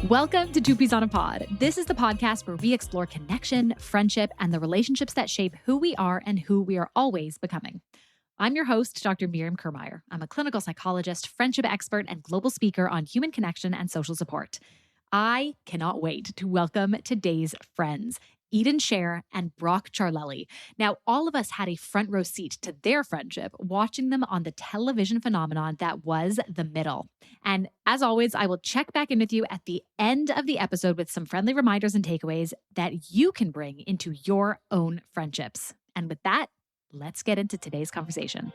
Welcome to Two Peas on a Pod. This is the podcast where we explore connection, friendship, and the relationships that shape who we are and who we are always becoming. I'm your host, Dr. Miriam. I'm a clinical psychologist, friendship expert, and global speaker on human connection and social support. I cannot wait to welcome today's friends, Sher and Ciarlelli. Now, all of us had a front row seat to their friendship, watching them on the television phenomenon that was The Middle. And as always, I will check back in with you at the end of the episode with some friendly reminders and takeaways that you can bring into your own friendships. And with that, let's get into today's conversation.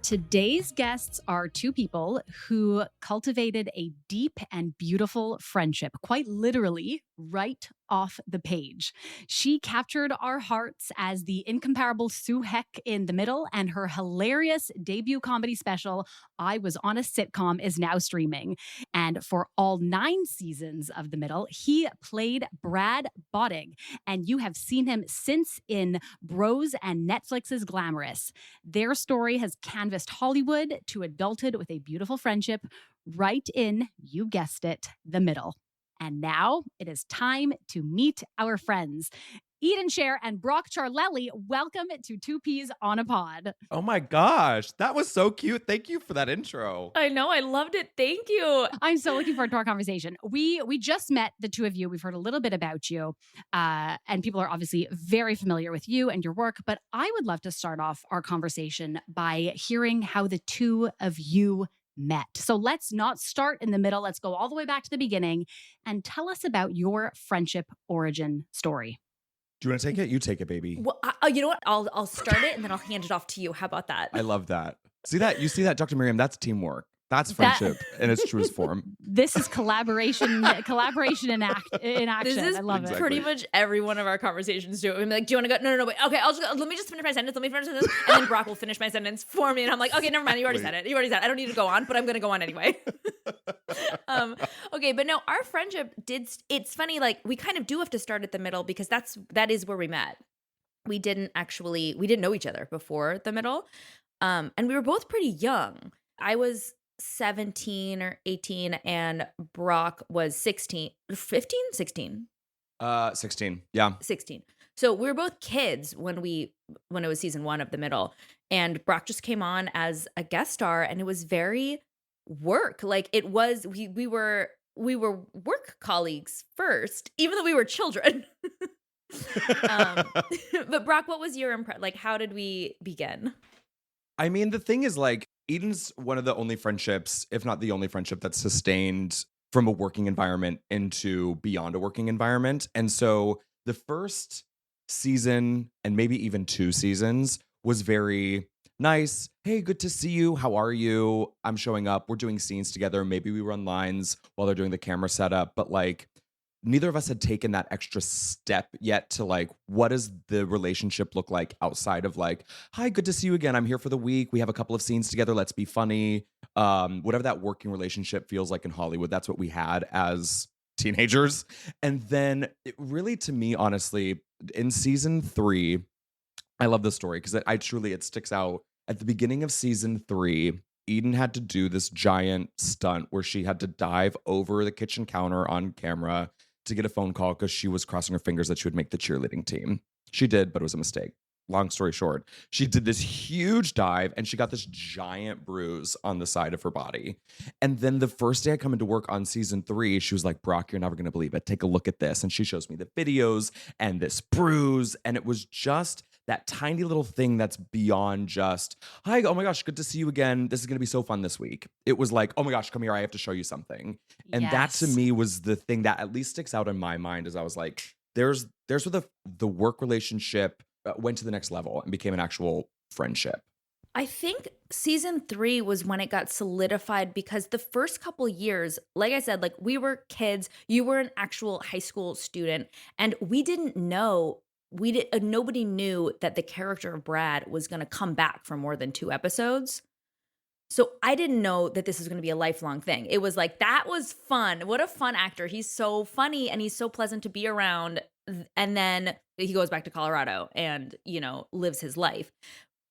Today's guests are two people who cultivated a deep and beautiful friendship, quite literally right off the page. She captured our hearts as the incomparable Sue Heck in The Middle, and her hilarious debut comedy special, I Was on a Sitcom, is now streaming. And for all 9 seasons of The Middle, he played Brad Bottig, and you have seen him since in Bros and Netflix's Glamorous. Their story has canvassed Hollywood to adulthood with a beautiful friendship right in, you guessed it, The Middle. And now it is time to meet our friends. Sher and Ciarlelli, welcome to Two Peas on a Pod. Oh my gosh, that was so cute. Thank you for that intro. I know, I loved it. Thank you. I'm so looking forward to our conversation. We just met, the two of you. We've heard a little bit about you, and people are obviously very familiar with you and your work. But I would love to start off our conversation by hearing how the two of you met. So let's not start in the middle. Let's go all the way back to the beginning and tell us about your friendship origin story. Do you want to take it? You take it, baby. Well, you know what? I'll start it and then I'll hand it off to you. How about that? I love that. See that? You see that, Dr. Miriam? That's teamwork. That's friendship in its truest form. This is collaboration in action. This is I love exactly. it. pretty much every one of our conversations do it. I'm like, do you want to go? No, wait. Okay, let me just finish my sentence. And then Brock will finish my sentence for me. And I'm like, okay, never mind. You already said it. I don't need to go on, but I'm going to go on anyway. Okay, but no, our friendship it's funny. Like, we kind of do have to start at the middle because that is where we met. We didn't know each other before the middle. And we were both pretty young. I was 17 or 18 and Brock was 16. 16. 16. Yeah. 16. So we were both kids when it was season 1 of The Middle, and Brock just came on as a guest star, and it was very work. Like, it was, we were work colleagues first, even though we were children. But Brock, what was your impression? Like, how did we begin? I mean, the thing is, like, Eden's one of the only friendships, if not the only friendship, that's sustained from a working environment into beyond a working environment. And so the first season, and maybe even 2 seasons, was very nice. Hey, good to see you. How are you? I'm showing up. We're doing scenes together. Maybe we run lines while they're doing the camera setup. But like, neither of us had taken that extra step yet to like, what does the relationship look like outside of like, hi, good to see you again. I'm here for the week. We have a couple of scenes together. Let's be funny. Whatever that working relationship feels like in Hollywood, that's what we had as teenagers. And then it really, to me, honestly, in season 3, I love this story because it sticks out. At the beginning of season 3, Eden had to do this giant stunt where she had to dive over the kitchen counter on camera to get a phone call because she was crossing her fingers that she would make the cheerleading team. She did, but it was a mistake. Long story short, she did this huge dive and she got this giant bruise on the side of her body. And then the first day I come into work on season 3, she was like, Brock, you're never going to believe it. Take a look at this. And she shows me the videos and this bruise. And it was just that tiny little thing that's beyond just, hi, oh my gosh, good to see you again. This is going to be so fun this week. It was like, oh my gosh, come here. I have to show you something. And that to me was the thing that at least sticks out in my mind, as I was like, there's where the work relationship went to the next level and became an actual friendship. I think season 3 was when it got solidified because the first couple years, like I said, like, we were kids, you were an actual high school student, and we didn't know, nobody knew that the character of Brad was going to come back for more than 2 episodes. So I didn't know that this was going to be a lifelong thing. It was like, that was fun. What a fun actor. He's so funny and he's so pleasant to be around. And then he goes back to Colorado and, lives his life.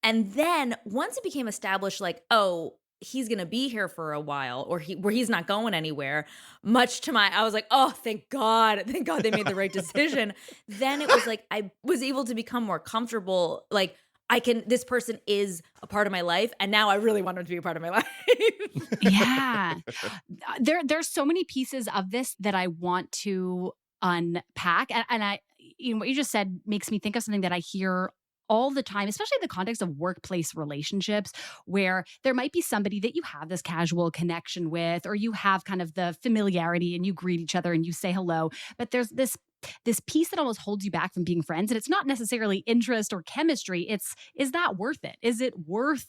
And then once it became established, like, oh, he's gonna be here for a while, or where he's not going anywhere, much to I was like, oh, thank God they made the right decision. Then it was like I was able to become more comfortable, like this person is a part of my life, and now I really want him to be a part of my life. Yeah. There's so many pieces of this that I want to unpack. And I, what you just said makes me think of something that I hear all the time, especially in the context of workplace relationships, where there might be somebody that you have this casual connection with, or you have kind of the familiarity and you greet each other and you say hello. But there's this piece that almost holds you back from being friends. And it's not necessarily interest or chemistry. Is that worth it? Is it worth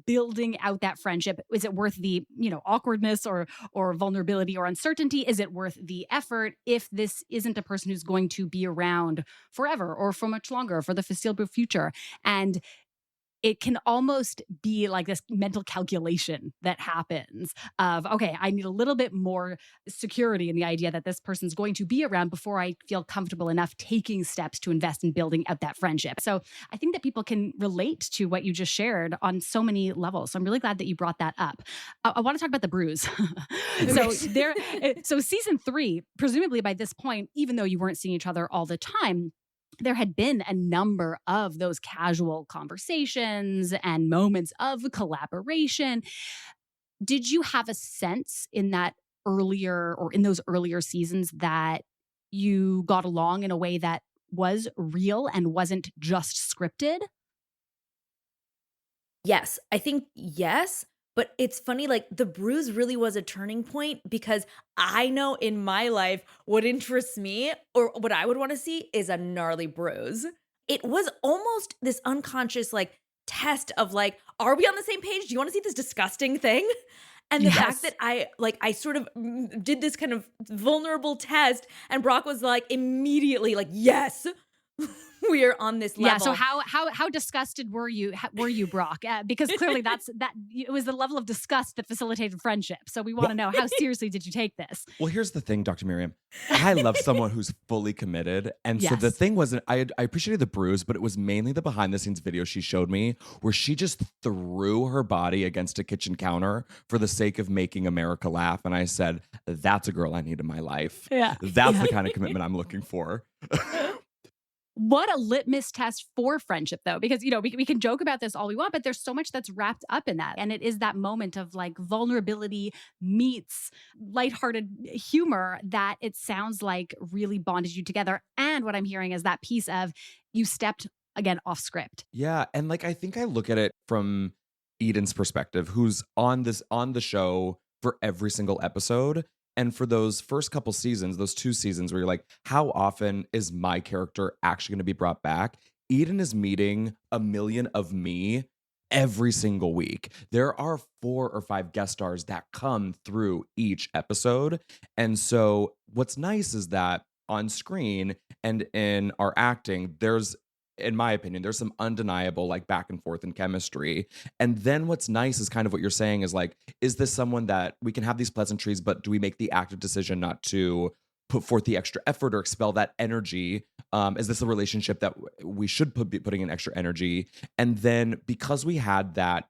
building out that friendship? Is it worth the, awkwardness or vulnerability or uncertainty? Is it worth the effort if this isn't a person who's going to be around forever or for much longer, for the foreseeable future? And it can almost be like this mental calculation that happens of, okay, I need a little bit more security in the idea that this person's going to be around before I feel comfortable enough taking steps to invest in building out that friendship. So I think that people can relate to what you just shared on so many levels. So I'm really glad that you brought that up. I want to talk about the bruise. So season 3, presumably by this point, even though you weren't seeing each other all the time, there had been a number of those casual conversations and moments of collaboration. Did you have a sense in those earlier seasons that you got along in a way that was real and wasn't just scripted? Yes, I think yes, but it's funny, like, the bruise really was a turning point because I know in my life what interests me or what I would wanna see is a gnarly bruise. It was almost this unconscious, like, test of, like, "Are we on the same page? Do you wanna see this disgusting thing?" And the fact Yes. that I sort of, did this kind of vulnerable test, and Brock was, like, immediately like, "Yes, we are on this Yeah. So level." how disgusted were you, Brock? Because clearly that it was the level of disgust that facilitated friendship. So we want to know, how seriously did you take this? Well, here's the thing, Dr. Miriam. I love someone who's fully committed. And so the Yes. thing wasn't, I appreciated the bruise, but it was mainly the behind the scenes video she showed me where she just threw her body against a kitchen counter for the sake of making America laugh. And I said, that's a girl I need in my life. Yeah. That's Yeah. the kind of commitment I'm looking for. What a litmus test for friendship, though, because, we can joke about this all we want, but there's so much that's wrapped up in that. And it is that moment of like vulnerability meets lighthearted humor that it sounds like really bonded you together. And what I'm hearing is that piece of you stepped again off script. Yeah, and like I think I look at it from Eden's perspective, who's on the show for every single episode. And for those first couple seasons, those 2 seasons where you're like, how often is my character actually going to be brought back? Eden is meeting a million of me every single week. There are 4 or 5 guest stars that come through each episode. And so what's nice is that on screen and in our acting, there's, in my opinion, there's some undeniable like back and forth in chemistry. And then what's nice is kind of what you're saying is like, is this someone that we can have these pleasantries, but do we make the active decision not to put forth the extra effort or expel that energy? Is this a relationship that we should be putting in extra energy? And then because we had that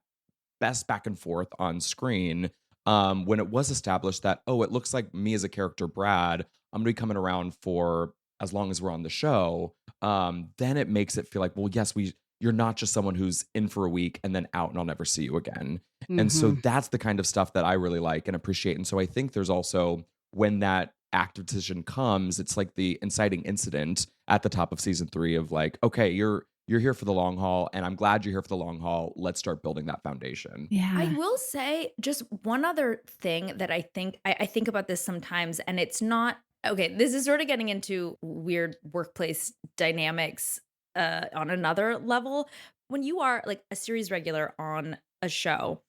best back and forth on screen, when it was established that, oh, it looks like me as a character, Brad, I'm gonna be coming around for as long as we're on the show, then it makes it feel like, well, yes, you're not just someone who's in for a week and then out and I'll never see you again. And so Mhm. that's the kind of stuff that I really like and appreciate. And so I think there's also, when that active decision comes, it's like the inciting incident at the top of season 3 of like, okay, you're here for the long haul, and I'm glad you're here for the long haul. Let's start building that foundation. I Yeah. will say just one other thing that I think about this sometimes, and it's not okay. This is sort of getting into weird workplace dynamics on another level. When you are like a series regular on a show,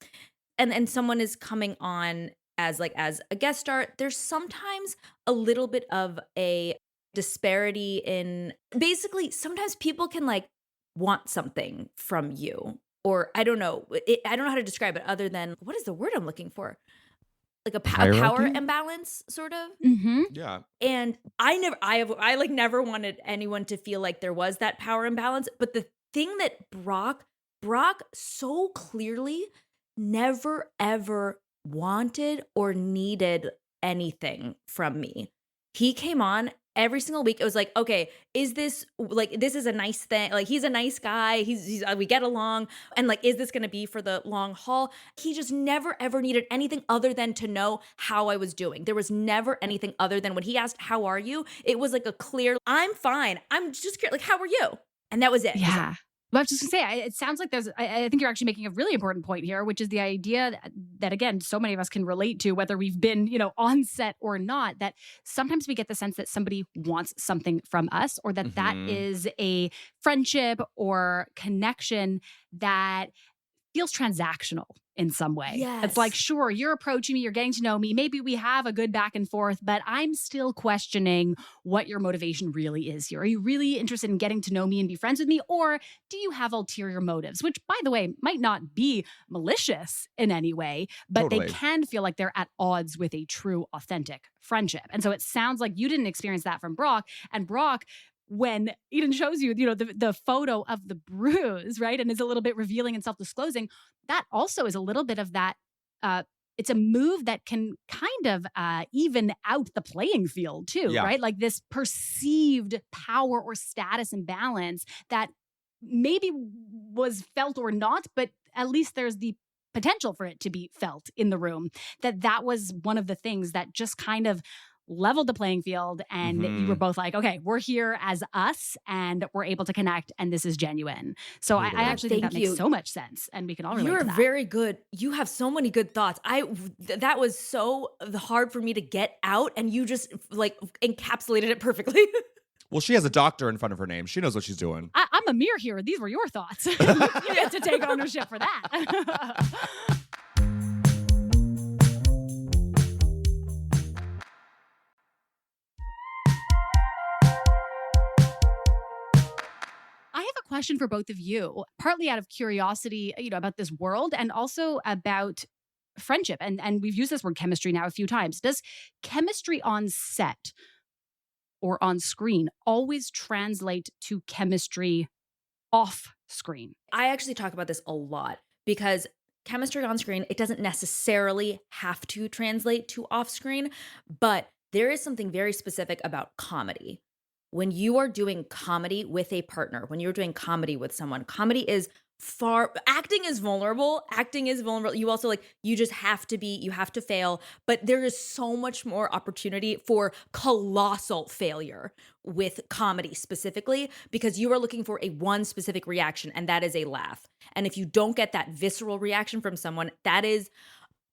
and someone is coming on as a guest star, there's sometimes a little bit of a disparity in basically sometimes people can like want something from you, or I don't know. I don't know how to describe it other than what is the word I'm looking for? Like a power Hierarchy? imbalance, sort of. Mhm. Yeah. And I like never wanted anyone to feel like there was that power imbalance. But the thing that Brock Brock so clearly never ever wanted or needed anything from me. He came on every single week. It was like, okay, is this like this is a nice thing? Like he's a nice guy. He's we get along, and like, is this going to be for the long haul? He just never ever needed anything other than to know how I was doing. There was never anything other than when he asked, "How are you?" It was like a clear, "I'm fine. I'm just curious, like, how are you?" And that was it. Yeah. Well, I was just gonna say, it sounds like I think you're actually making a really important point here, which is the idea that, again, so many of us can relate to, whether we've been, on set or not, that sometimes we get the sense that somebody wants something from us, or that Hmm. is a friendship or connection that feels transactional in some way. It's like, Yes. sure, you're approaching me, you're getting to know me. Maybe we have a good back and forth, but I'm still questioning what your motivation really is here. Are you really interested in getting to know me and be friends with me? Or do you have ulterior motives, which, by the way, might not be malicious in any way, but they Totally. can feel like they're at odds with a true, authentic friendship. And so it sounds like you didn't experience that from Brock. And Brock, when Eden shows you, the photo of the bruise, right? And is a little bit revealing and self-disclosing, that also is a little bit of that. Uh, it's a move that can kind of even out the playing field too, Yeah, right? Like this perceived power or status imbalance that maybe was felt or not, but at least there's the potential for it to be felt in the room. That was one of the things that just kind of leveled the playing field, and you were hmm, both like, okay, we're here as us and we're able to connect, and this is genuine. So I totally. actually think that Thank makes you. so much sense, and we can all relate You're to that. very good. You have so many good thoughts. That was so hard for me to get out, and you just like encapsulated it perfectly. Well, she has a doctor in front of her name. She knows what she's doing. I'm a mere here. These were your thoughts. You get to take ownership for that. I have a question for both of you, partly out of curiosity, about this world, and also about friendship. And we've used this word chemistry now a few times. Does chemistry on set or on screen always translate to chemistry off screen? I actually talk about this a lot because chemistry on screen, it doesn't necessarily have to translate to off screen, but there is something very specific about comedy. When you are doing comedy with a partner, when you're doing comedy with someone, comedy is acting is vulnerable. Acting is vulnerable. You also you just have to you have to fail, but there is so much more opportunity for colossal failure with comedy specifically because you are looking for a one specific reaction, and that is a laugh. And if you don't get that visceral reaction from someone, that is,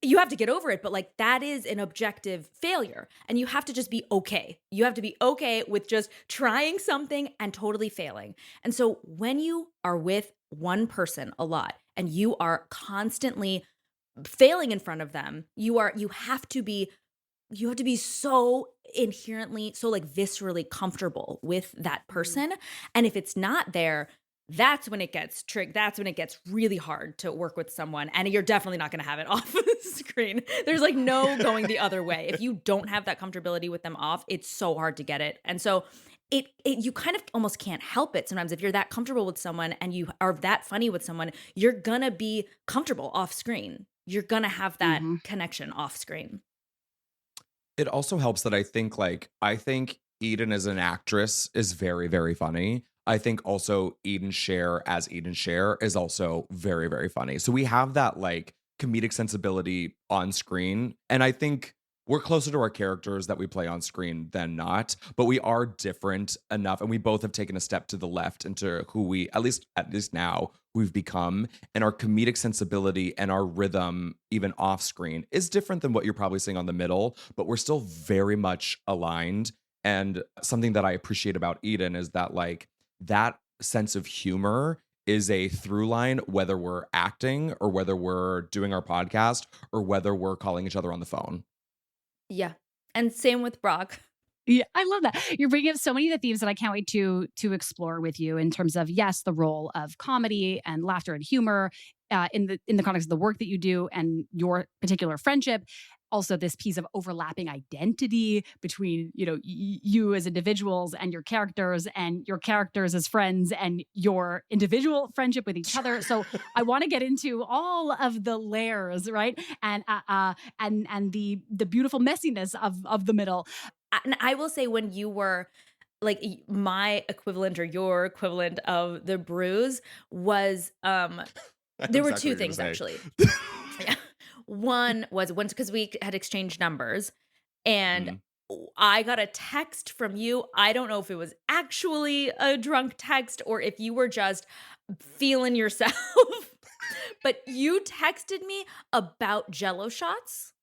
you have to get over it, but that is an objective failure. And you have to just be okay. You have to be okay with just trying something and totally failing. And so when you are with one person a lot and you are constantly failing in front of them, you have to be so inherently, so viscerally comfortable with that Mhm. person. And if it's not there, that's when it gets that's when it gets really hard to work with someone, and you're definitely not going to have it off the screen. There's no going the other way. If you don't have that comfortability with them off, it's so hard to get it. And so you kind of almost can't help it sometimes. If you're that comfortable with someone and you are that funny with someone, you're going to be comfortable off screen. You're going to have that Mhm. connection off screen. It also helps that I think Eden as an actress is very, very funny. I think also Eden Sher as Eden Sher is also very, very funny. So we have that comedic sensibility on screen. And I think we're closer to our characters that we play on screen than not, but we are different enough. And we both have taken a step to the left into who we, at least now, we've become. And our comedic sensibility and our rhythm, even off screen, is different than what you're probably seeing on the middle, but we're still very much aligned. And something that I appreciate about Eden is that that sense of humor is a through line, whether we're acting or whether we're doing our podcast or whether we're calling each other on the phone. Yeah. And same with Brock. Yeah, I love that. You're bringing up so many of the themes that I can't wait to explore with you in terms of, yes, the role of comedy and laughter and humor in the context of the work that you do and your particular friendship, also this piece of overlapping identity between, you as individuals and your characters as friends and your individual friendship with each other. So I want to get into all of the layers, right? And the beautiful messiness of the middle. And I will say, when you were like my equivalent or your equivalent of the bruise was there were two things actually. Yeah. One was because we had exchanged numbers, and I got a text from you. I don't know if it was actually a drunk text or if you were just feeling yourself, but you texted me about Jello shots.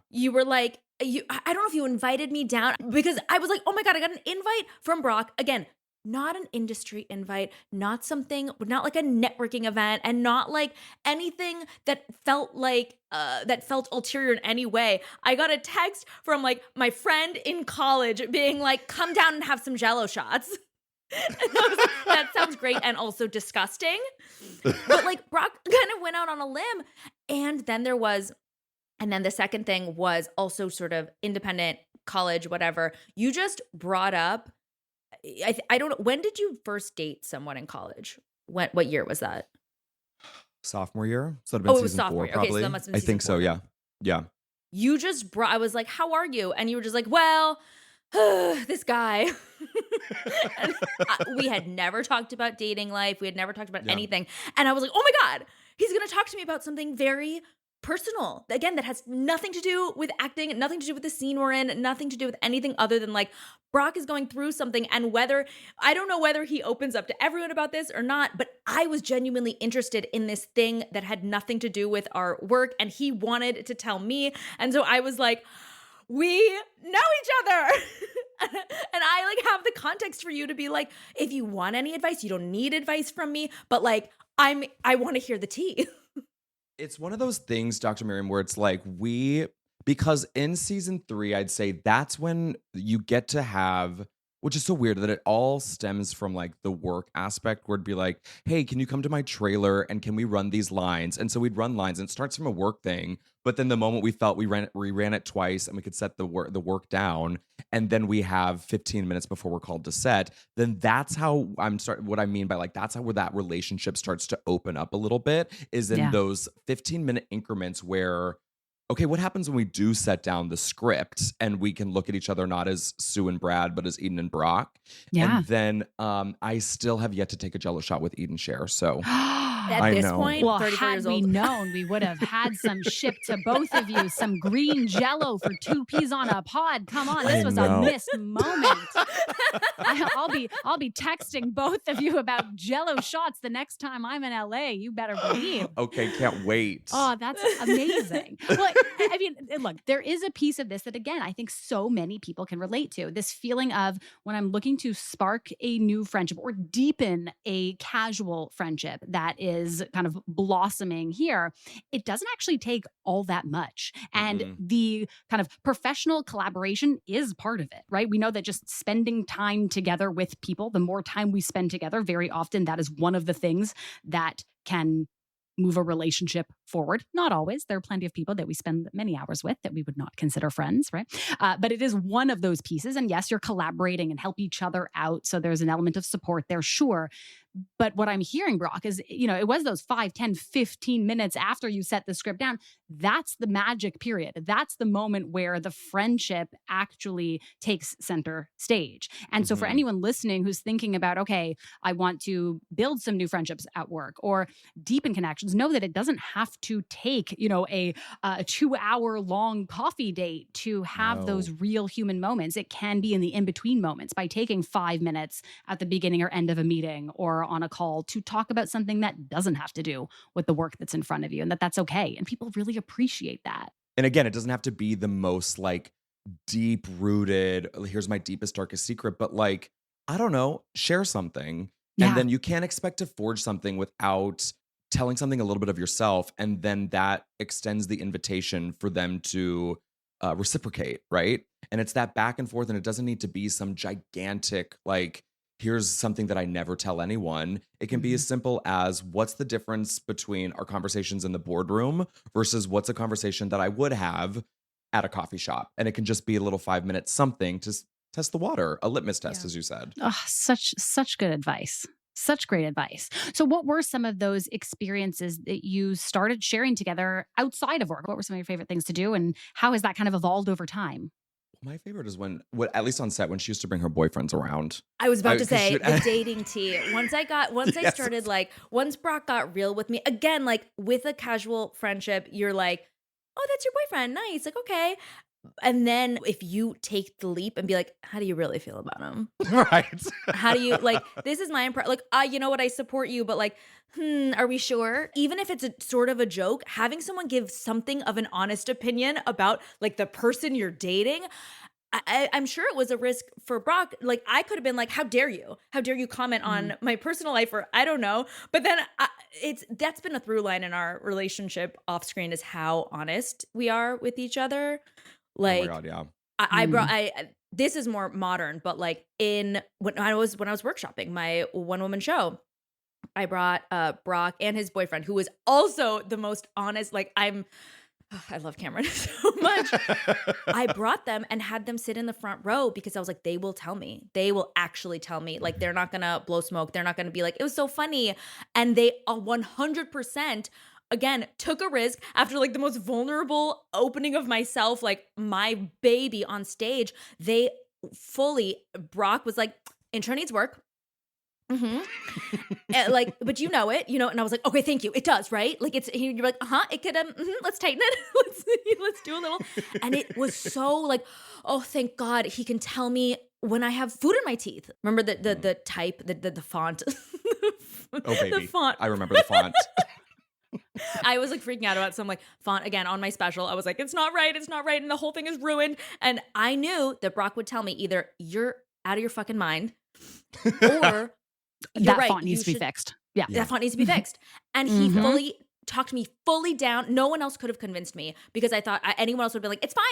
You were like, I don't know if you invited me down, because I was like, oh my God, I got an invite from Brock. Again, not an industry invite, not like a networking event, and not like anything that felt ulterior in any way. I got a text from like my friend in college being like, come down and have some Jello shots. And I was like, that sounds great and also disgusting. But like Brock kind of went out on a limb. And then the second thing was also sort of independent college, whatever. You just brought up, I don't know, when did you first date someone in college? What year was that? Sophomore year? So it'd have been it was season sophomore 4, year. probably. Okay, so that must have been I season think so, 4. yeah. Yeah. You just I was like, how are you? And you were just like, well, this guy. And we had never talked about dating life. We had never talked about anything. And I was like, oh my God, he's going to talk to me about something very personal. Again, that has nothing to do with acting, nothing to do with the scene we're in, nothing to do with anything other than like Brock is going through something, and I don't know whether he opens up to everyone about this or not, but I was genuinely interested in this thing that had nothing to do with our work, and he wanted to tell me. And so I was like, we know each other. And I like have the context for you to be like, if you want any advice, you don't need advice from me, but like I want to hear the tea. It's one of those things, Dr. Miriam, where it's like because in season 3, I'd say that's when you get to have, which is so weird that it all stems from like the work aspect, where it'd be like, hey, can you come to my trailer and can we run these lines? And so we'd run lines, and it starts from a work thing. But then the moment we felt we ran it twice and we could set the work down, and then we have 15 minutes before we're called to set, then that's how what I mean by like, that's how where that relationship starts to open up a little bit, is in those 15-minute increments where, okay, what happens when we do set down the script and we can look at each other not as Sue and Brad, but as Eden and Brock? Yeah. And then I still have yet to take a Jello shot with Eden Sher. So At this point, well, 34 had years we old. known, we would have had some shipped to both of you, some green Jello for 2 peas on a pod. Come on, this was a missed moment. I'll be texting both of you about Jello shots the next time I'm in LA. You better believe. Okay, can't wait. Oh, that's amazing. Well, I mean, look, there is a piece of this that, again, I think so many people can relate to. This feeling of when I'm looking to spark a new friendship or deepen a casual friendship that is kind of blossoming here, it doesn't actually take all that much. And the kind of professional collaboration is part of it, right? We know that just spending time together with people, the more time we spend together, very often that is one of the things that can move a relationship forward. Not always. There are plenty of people that we spend many hours with that we would not consider friends, right? But it is one of those pieces. And yes, you're collaborating and help each other out. So there's an element of support there, sure. But what I'm hearing, Brock, is, it was those 5, 10, 15 minutes after you set the script down. That's the magic period. That's the moment where the friendship actually takes center stage. And so for anyone listening who's thinking about, okay, I want to build some new friendships at work or deepen connections, know that it doesn't have to take, a 2-hour long coffee date to have those real human moments. It can be in the in-between moments by taking 5 minutes at the beginning or end of a meeting or on a call to talk about something that doesn't have to do with the work that's in front of you, and that's okay. And people really appreciate that. And again, it doesn't have to be the most like deep rooted, here's my deepest, darkest secret, but like, I don't know, share something. Yeah. And then you can't expect to forge something without telling something a little bit of yourself. And then that extends the invitation for them to reciprocate, right? And it's that back and forth, and it doesn't need to be some gigantic, like, here's something that I never tell anyone. It can be as simple as, what's the difference between our conversations in the boardroom versus what's a conversation that I would have at a coffee shop. And it can just be a little 5 minute something to test the water, a litmus test, Yeah. as you said. Oh, such good advice. Such great advice. So what were some of those experiences that you started sharing together outside of work? What were some of your favorite things to do and how has that kind of evolved over time? My favorite is at least on set, when she used to bring her boyfriends around. I was about to 'Cause she say would, the dating tea. Once I yes. started like, once Brock got real with me, again, like with a casual friendship, you're like, oh, that's your boyfriend. Nice. Like, okay. And then if you take the leap and be like, how do you really feel about him? Right. How do you like, this is my impression. Like, you know what? I support you, but like, are we sure? Even if it's a sort of a joke, having someone give something of an honest opinion about like the person you're dating, I'm sure it was a risk for Brock. Like, I could have been like, how dare you? How dare you comment on my personal life? Or I don't know. But then that's been a through line in our relationship off screen, is how honest we are with each other. Oh my Like, God, yeah. I brought this is more modern, but like when I was workshopping my one woman show, I brought Brock and his boyfriend, who was also the most honest. Like, I love Cameron so much. I brought them and had them sit in the front row because I was like, they will tell me. They will actually tell me. Like, they're not gonna blow smoke. They're not gonna be like, it was so funny. And they 100%, again, took a risk after like the most vulnerable opening of myself, like my baby on stage. They Brock was like, intro needs work. And like, but and I was like, okay, thank you. It does, right? Like, you're like, it could, let's tighten it. let's do a little. And it was so like, oh, thank God he can tell me when I have food in my teeth. Remember the type, the font. Oh, baby. The font. I remember the font. I was like freaking out about some like font again on my special. I was like, it's not right. And the whole thing is ruined. And I knew that Brock would tell me either you're out of your fucking mind or you're That right, font needs to be fixed. Yeah. that font needs to be fixed. And he fully talked me fully down. No one else could have convinced me because I thought anyone else would be like, it's fine,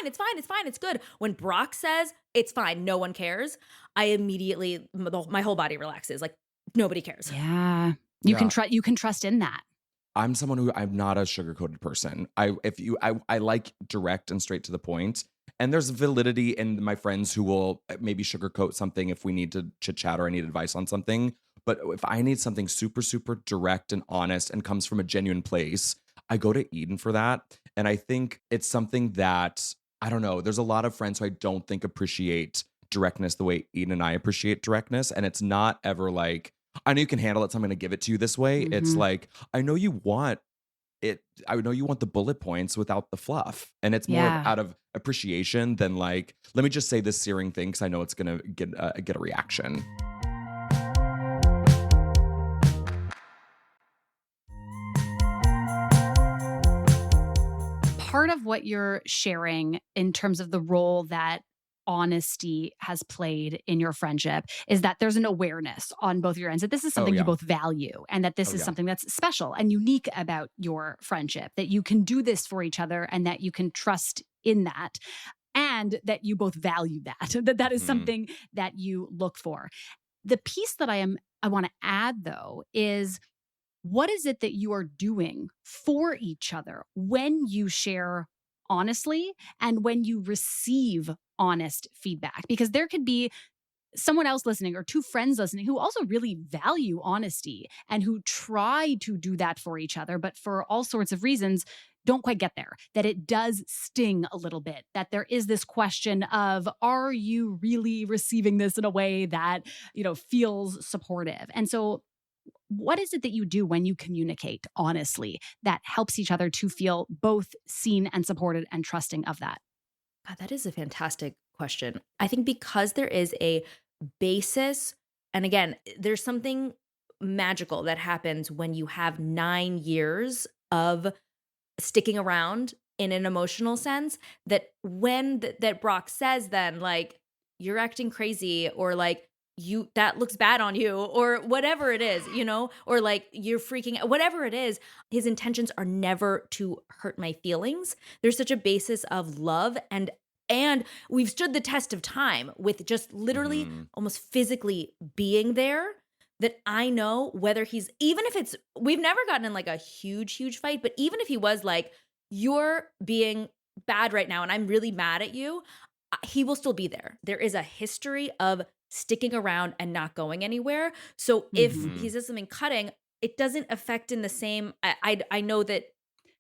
it's good. When Brock says it's fine, no one cares, I immediately, my whole body relaxes. Like, nobody cares. Yeah. Yeah. You can trust in that. I'm someone who I'm not a sugar-coated person. I like direct and straight to the point. And there's validity in my friends who will maybe sugarcoat something if we need to chit chat or I need advice on something. But if I need something super, super direct and honest and comes from a genuine place, I go to Eden for that. And I think it's something that, I don't know, there's a lot of friends who I don't think appreciate directness the way Eden and I appreciate directness. And it's not ever like, I know you can handle it, so I'm going to give it to you this way. It's like, I know you want it. I know you want the bullet points without the fluff. And it's more Yeah. out of appreciation than like, let me just say this searing thing because I know it's going to get a reaction. Part of what you're sharing in terms of the role that honesty has played in your friendship is that there's an awareness on both your ends that this is something you yeah. both value and that this Oh, is yeah. something that's special and unique about your friendship, that you can do this for each other and that you can trust in that and that you both value that, that is Mhm. something that you look for. The piece that I want to add though is, what is it that you are doing for each other when you share honestly and when you receive honest feedback? Because there could be someone else listening or two friends listening who also really value honesty and who try to do that for each other, but for all sorts of reasons don't quite get there, that it does sting a little bit, that there is this question of, are you really receiving this in a way that, feels supportive? And so what is it that you do when you communicate honestly that helps each other to feel both seen and supported and trusting of that? God, that is a fantastic question. I think because there is a basis, and again, there's something magical that happens when you have 9 years of sticking around in an emotional sense, that when that Brock says then like, you're acting crazy, or like, that looks bad on you, or whatever it is, or like you're freaking out, whatever it is, his intentions are never to hurt my feelings. There's such a basis of love, and we've stood the test of time with just literally almost physically being there, that I know whether even if we've never gotten in like a huge fight, but even if he was like, you're being bad right now and I'm really mad at you, he will still be there. There is a history of sticking around and not going anywhere. So if Mhm. he says something cutting, it doesn't affect in the same. I know that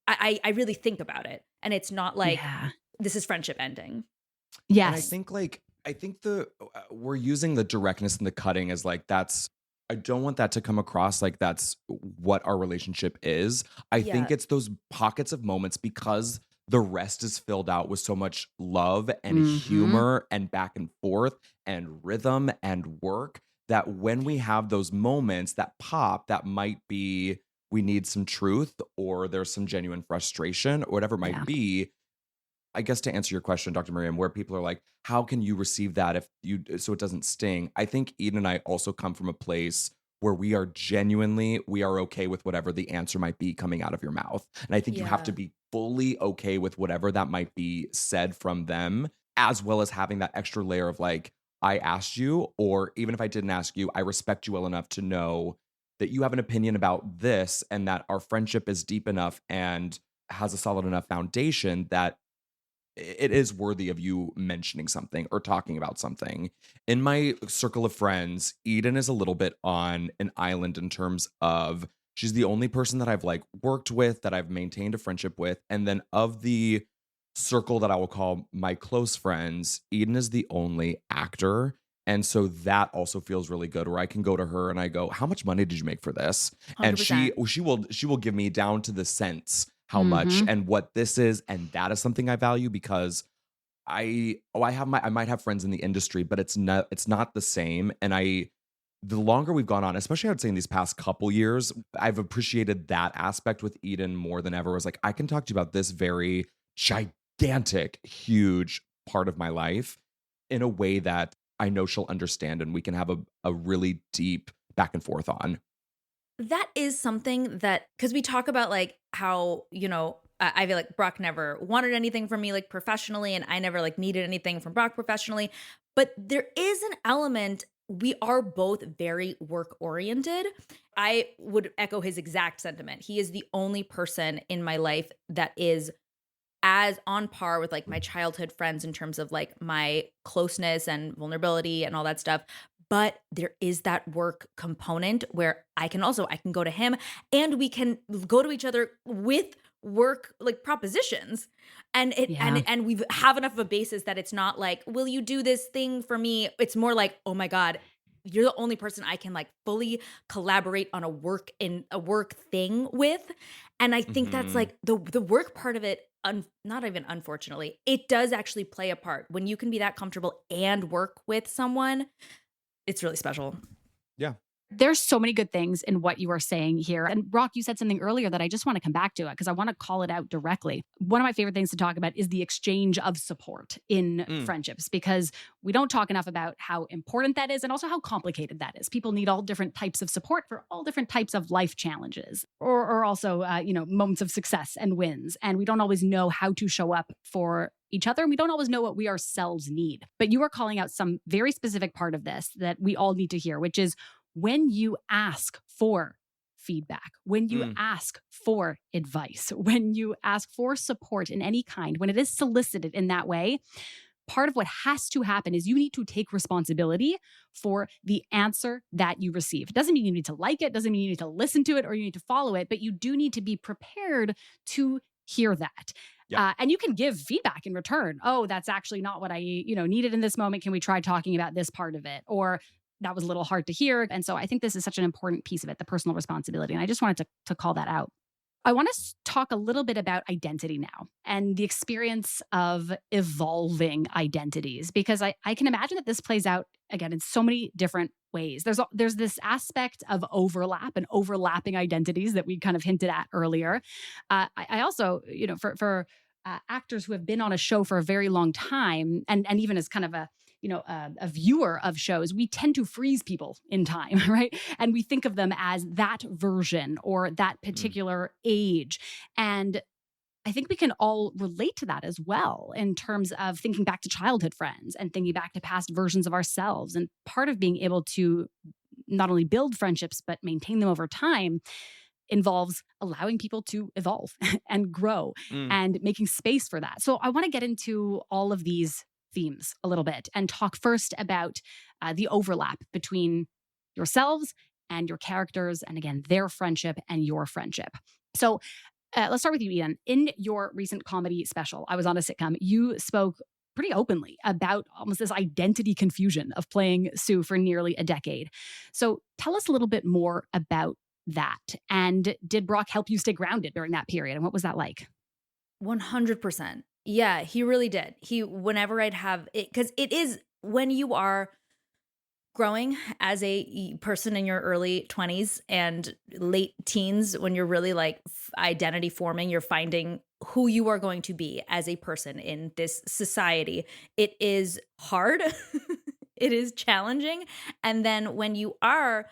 I really think about it, and it's not like Yeah. this is friendship ending. And I Yes. think like I think the we're using the directness and the cutting as like that's I don't want that to come across like that's what our relationship is. I think Yeah, it's those pockets of moments because the rest is filled out with so much love and Mhm. humor and back and forth and rhythm and work that when we have those moments that pop that might be we need some truth or there's some genuine frustration or whatever it Yeah. might be. I guess to answer your question, Dr. Miriam, where people are like, how can you receive that if you so it doesn't sting? I think Eden and I also come from a place where we are okay with whatever the answer might be coming out of your mouth. And I think you have to yeah, be fully okay with whatever that might be said from them, as well as having that extra layer of like, I asked you, or even if I didn't ask you, I respect you well enough to know that you have an opinion about this and that our friendship is deep enough and has a solid enough foundation that it is worthy of you mentioning something or talking about something. In my circle of friends, Eden is a little bit on an island in terms of she's the only person that I've like worked with, that I've maintained a friendship with. And then of the circle that I will call my close friends, Eden is the only actor. And so that also feels really good where I can go to her and I go, "How much money did you make for this?" And 100%. she will give me down to the cents how much Mhm. and what this is, and that is something I value because I might have friends in the industry, but it's not the same. And the longer we've gone on, especially I would say in these past couple years, I've appreciated that aspect with Eden more than ever. Was like, I can talk to you about this very gigantic, huge part of my life in a way that I know she'll understand and we can have a really deep back and forth on. That is something that because we talk about like how I feel like Brock never wanted anything from me like professionally, and I never like needed anything from Brock professionally. But there is an element we are both very work oriented. I would echo his exact sentiment. He is the only person in my life that is as on par with like my childhood friends in terms of like my closeness and vulnerability and all that stuff. But there is that work component where I can go to him and we can go to each other with work like propositions. Yeah. And we have enough of a basis that it's not like, will you do this thing for me? It's more like, oh my God, you're the only person I can like fully collaborate on a work thing with. And I think that's Hmm. like the work part of it, not even unfortunately, it does actually play a part. When you can be that comfortable and work with someone, it's really special. Yeah. There's so many good things in what you are saying here. And Brock, you said something earlier that I just want to come back to it because I want to call it out directly. One of my favorite things to talk about is the exchange of support in Mm. friendships because we don't talk enough about how important that is and also how complicated that is. People need all different types of support for all different types of life challenges or also, moments of success and wins. And we don't always know how to show up for each other and we don't always know what we ourselves need. But you are calling out some very specific part of this that we all need to hear, which is when you ask for feedback, when you Mm. ask for advice, when you ask for support in any kind, when it is solicited in that way, part of what has to happen is you need to take responsibility for the answer that you receive. It doesn't mean you need to like it, doesn't mean you need to listen to it or you need to follow it, but you do need to be prepared to hear that. Yeah. And you can give feedback in return. Oh, that's actually not what I, needed in this moment. Can we try talking about this part of it? Or that was a little hard to hear. And so I think this is such an important piece of it, the personal responsibility. And I just wanted to call that out. I want to talk a little bit about identity now and the experience of evolving identities, because I can imagine that this plays out again in so many different ways. There's this aspect of overlap and overlapping identities that we kind of hinted at earlier. I also, for actors who have been on a show for a very long time, and even as kind of a viewer of shows, we tend to freeze people in time, right? And we think of them as that version or that Mm. particular age. And I think we can all relate to that as well in terms of thinking back to childhood friends and thinking back to past versions of ourselves. And part of being able to not only build friendships, but maintain them over time involves allowing people to evolve and grow Mm. and making space for that. So I want to get into all of these themes a little bit and talk first about the overlap between yourselves and your characters, and again, their friendship and your friendship. So let's start with you, Ian. In your recent comedy special, I Was on a Sitcom, you spoke pretty openly about almost this identity confusion of playing Sue for nearly a decade. So tell us a little bit more about that. And did Brock help you stay grounded during that period? And what was that like? 100%. Yeah, he really did. Whenever I'd have it, because it is when you are growing as a person in your early 20s and late teens, when you're really like identity forming, you're finding who you are going to be as a person in this society. It is hard. It is challenging. And then when you are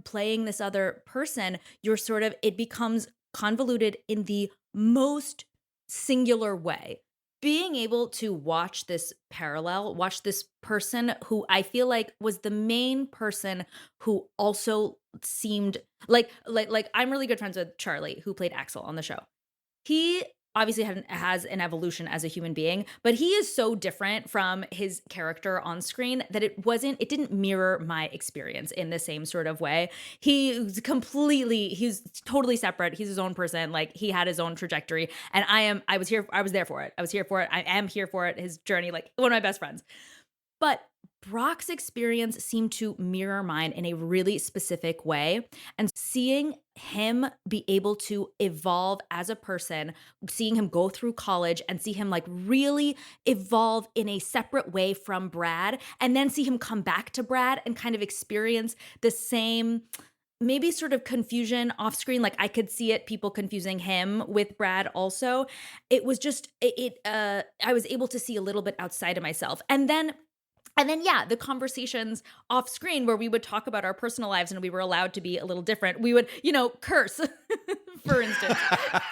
playing this other person, you're sort of, it becomes convoluted in the most singular way. Being able to watch this person who I feel like was the main person who also seemed like I'm really good friends with Charlie, who played Axel on the show. He obviously has an evolution as a human being, but he is so different from his character on screen that it didn't mirror my experience in the same sort of way. He's totally separate. He's his own person. Like, he had his own trajectory, and I was there for it. I was here for it. I am here for it. His journey, like one of my best friends. But Brock's experience seemed to mirror mine in a really specific way. And seeing him be able to evolve as a person, seeing him go through college and see him like really evolve in a separate way from Brad, and then see him come back to Brad and kind of experience the same maybe sort of confusion off screen. Like, I could see it, people confusing him with Brad also. It was just, I was able to see a little bit outside of myself. And then, yeah, the conversations off screen where we would talk about our personal lives and we were allowed to be a little different. We would, curse, for instance.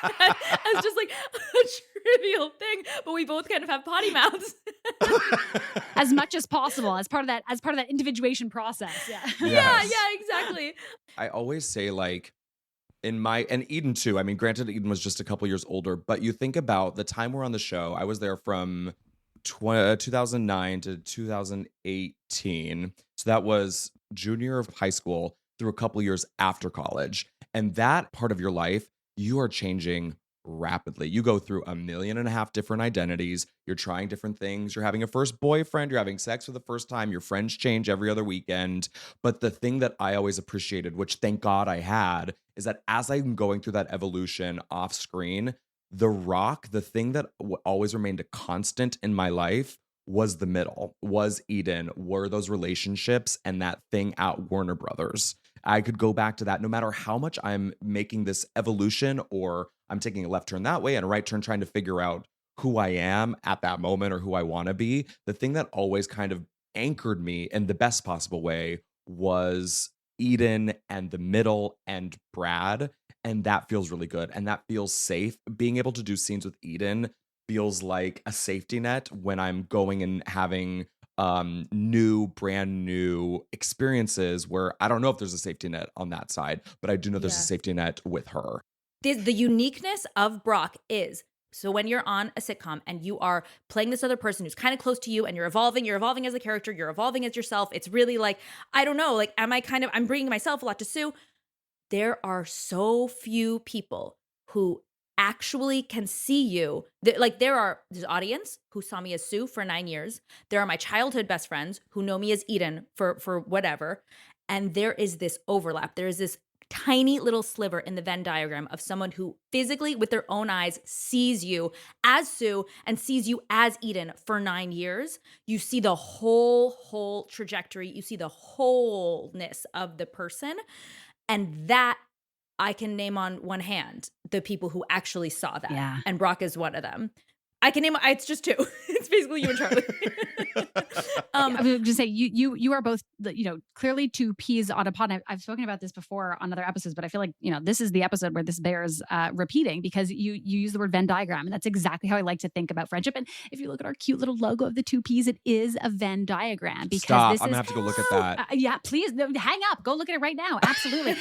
As just like a trivial thing, but we both kind of have potty mouths. As much as possible, as part of that individuation process. Yeah. Yeah, Yes. yeah, exactly. I always say, like, and Eden too. I mean, granted, Eden was just a couple years older, but you think about the time we're on the show. I was there from 2009 to 2018. So that was junior year of high school through a couple years after college. And that part of your life, you are changing rapidly. You go through 1.5 million different identities. You're trying different things. You're having a first boyfriend. You're having sex for the first time. Your friends change every other weekend. But the thing that I always appreciated, which thank God I had, is that as I'm going through that evolution off screen, the thing that always remained a constant in my life was the middle, was Eden, were those relationships and that thing at Warner Brothers. I could go back to that no matter how much I'm making this evolution, or I'm taking a left turn that way and a right turn trying to figure out who I am at that moment or who I want to be. The thing that always kind of anchored me in the best possible way was Eden and the middle and Brad. And that feels really good. And that feels safe. Being able to do scenes with Eden feels like a safety net when I'm going and having brand new experiences where I don't know if there's a safety net on that side, but I do know there's a Yeah. safety net with her. The uniqueness of Brock is, so when you're on a sitcom and you are playing this other person who's kind of close to you and you're evolving as a character, you're evolving as yourself. It's really like, I don't know, like, I'm bringing myself a lot to Sue. There are so few people who actually can see you. There's audience who saw me as Sue for 9 years. There are my childhood best friends who know me as Eden for whatever. And there is this overlap. There is this tiny little sliver in the Venn diagram of someone who physically, with their own eyes, sees you as Sue and sees you as Eden for 9 years. You see the whole trajectory. You see the wholeness of the person. And that I can name on one hand the people who actually saw that. Yeah. And Brock is one of them. I can name. It's just two. It's basically you and Charlie. I was just say you are both clearly two peas on a pod. I've spoken about this before on other episodes, but I feel like this is the episode where this bears repeating, because you use the word Venn diagram, and that's exactly how I like to think about friendship. And if you look at our cute little logo of the two peas, it is a Venn diagram. Because Stop! this I'm is, gonna have to go look at that. yeah, please hang up. Go look at it right now. Absolutely.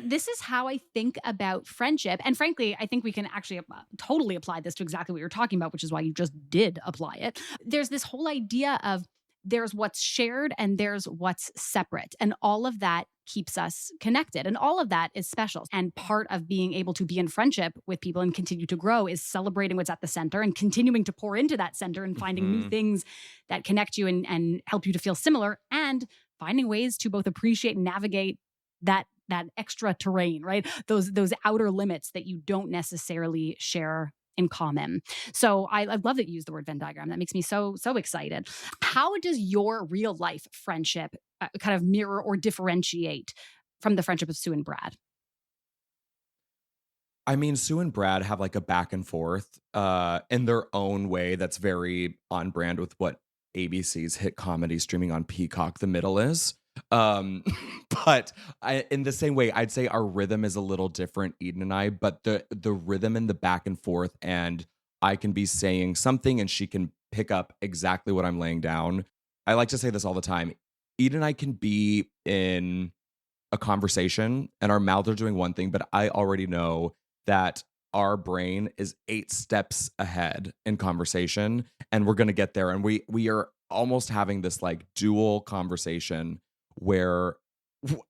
This is how I think about friendship, and frankly, I think we can actually totally apply this to exactly what you're talking about, which is why you just did apply it. There's this whole idea of there's what's shared and there's what's separate, and all of that keeps us connected, and all of that is special. And part of being able to be in friendship with people and continue to grow is celebrating what's at the center and continuing to pour into that center and finding new things that connect you and help you to feel similar, and finding ways to both appreciate and navigate that extra terrain, right? Those outer limits that you don't necessarily share in common. So I love that you use the word Venn diagram. That makes me so excited. How does your real life friendship kind of mirror or differentiate from the friendship of Sue and Brad? I mean, Sue and Brad have like a back and forth in their own way that's very on brand with what ABC's hit comedy streaming on Peacock The Middle is. Um, but in the same way, I'd say our rhythm is a little different, Eden and I, but the rhythm and the back and forth, and I can be saying something and she can pick up exactly what I'm laying down. I like to say this all the time. Eden and I can be in a conversation and our mouths are doing one thing, but I already know that our brain is 8 steps ahead in conversation, and we're going to get there. And we are almost having this like dual conversation where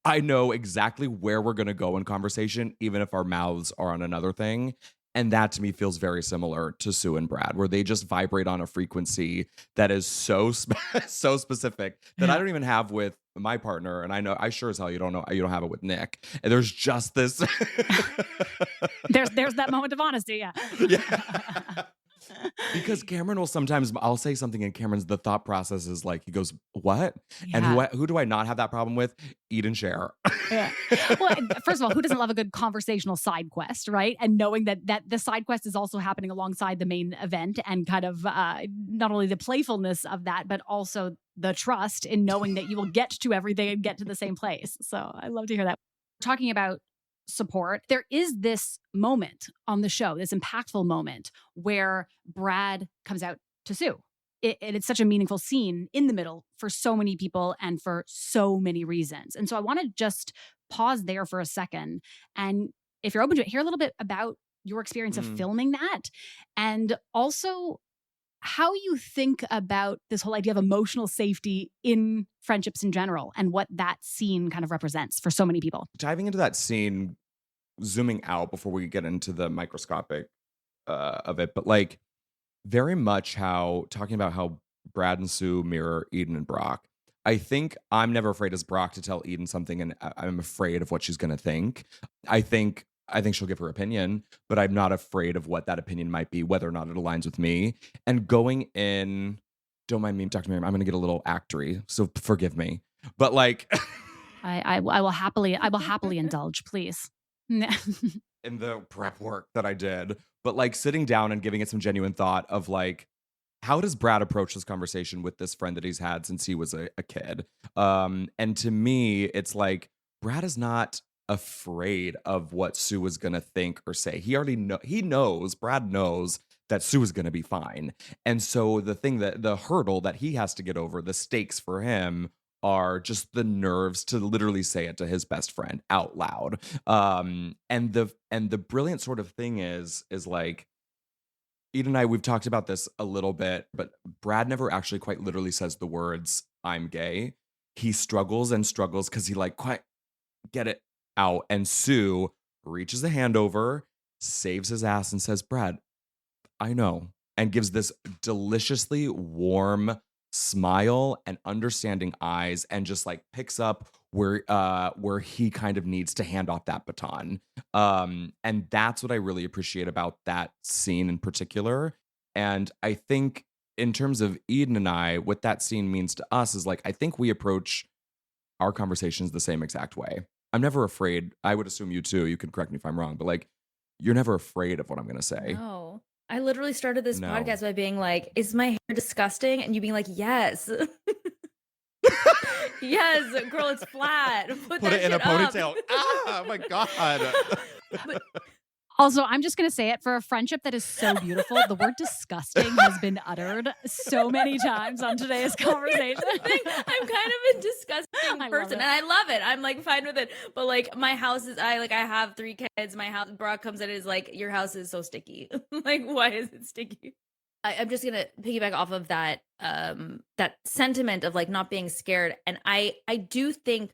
I know exactly where we're going to go in conversation, even if our mouths are on another thing. And that to me feels very similar to Sue and Brad, where they just vibrate on a frequency that is so so specific that I don't even have with my partner. And I know I sure as hell you don't have it with Nick. And there's just this. there's that moment of honesty, yeah. Yeah. Because Cameron will sometimes, I'll say something and Cameron's, the thought process is like, he goes, what? Yeah. And who do I not have that problem with? Eden Sher. Yeah. Well, first of all, who doesn't love a good conversational side quest, right? And knowing that the side quest is also happening alongside the main event, and kind of not only the playfulness of that, but also the trust in knowing that you will get to everything and get to the same place. So I love to hear that. Talking about support, there is this moment on the show, this impactful moment where Brad comes out to Sue. It's such a meaningful scene in the middle for so many people and for so many reasons. And so I want to just pause there for a second. And if you're open to it, hear a little bit about your experience of filming that, and also how you think about this whole idea of emotional safety in friendships in general, and what that scene kind of represents for so many people. Diving into that scene, zooming out before we get into the microscopic of it, but like very much talking about how Brad and Sue mirror Eden and Brock. I think I'm never afraid as Brock to tell Eden something, and I'm afraid of what she's going to think. I think she'll give her opinion, but I'm not afraid of what that opinion might be, whether or not it aligns with me. And going in, don't mind me, Dr. Miriam, I'm going to get a little actory, so forgive me. But like, I will happily indulge, please. In the prep work that I did, but like sitting down and giving it some genuine thought of like, how does Brad approach this conversation with this friend that he's had since he was a kid? And to me, it's like Brad is not afraid of what Sue is going to think or say. Brad knows that Sue is going to be fine. And so the hurdle that he has to get over, the stakes for him are just the nerves to literally say it to his best friend out loud. And the brilliant sort of thing is like, Eden and I, we've talked about this a little bit, but Brad never actually quite literally says the words, I'm gay. He struggles and struggles because he like quite get it out. And Sue reaches a hand over, saves his ass and says, Brad, I know. And gives this deliciously warm smile and understanding eyes, and just like picks up where he kind of needs to hand off that baton. And that's what I really appreciate about that scene in particular. And I think in terms of Eden and I, what that scene means to us is like, I think we approach our conversations the same exact way. I'm never afraid. I would assume you too. You can correct me if I'm wrong, but like, you're never afraid of what I'm going to say. No. I literally started this No. podcast by being like, "Is my hair disgusting?" And you being like, "Yes." Yes, girl, it's flat. Put Put that it in a shit up. ponytail. Ah, my God. But Also, I'm just going to say it, for a friendship that is so beautiful, the word disgusting has been uttered so many times on today's conversation. the thing, I'm kind of a disgusting I love person, it. and I love it. I'm like fine with it. But like my house is, I have 3 kids. My house, Brock comes in and is like, your house is so sticky. I'm like, why is it sticky? I'm just gonna piggyback off of that that sentiment of like not being scared. And I do think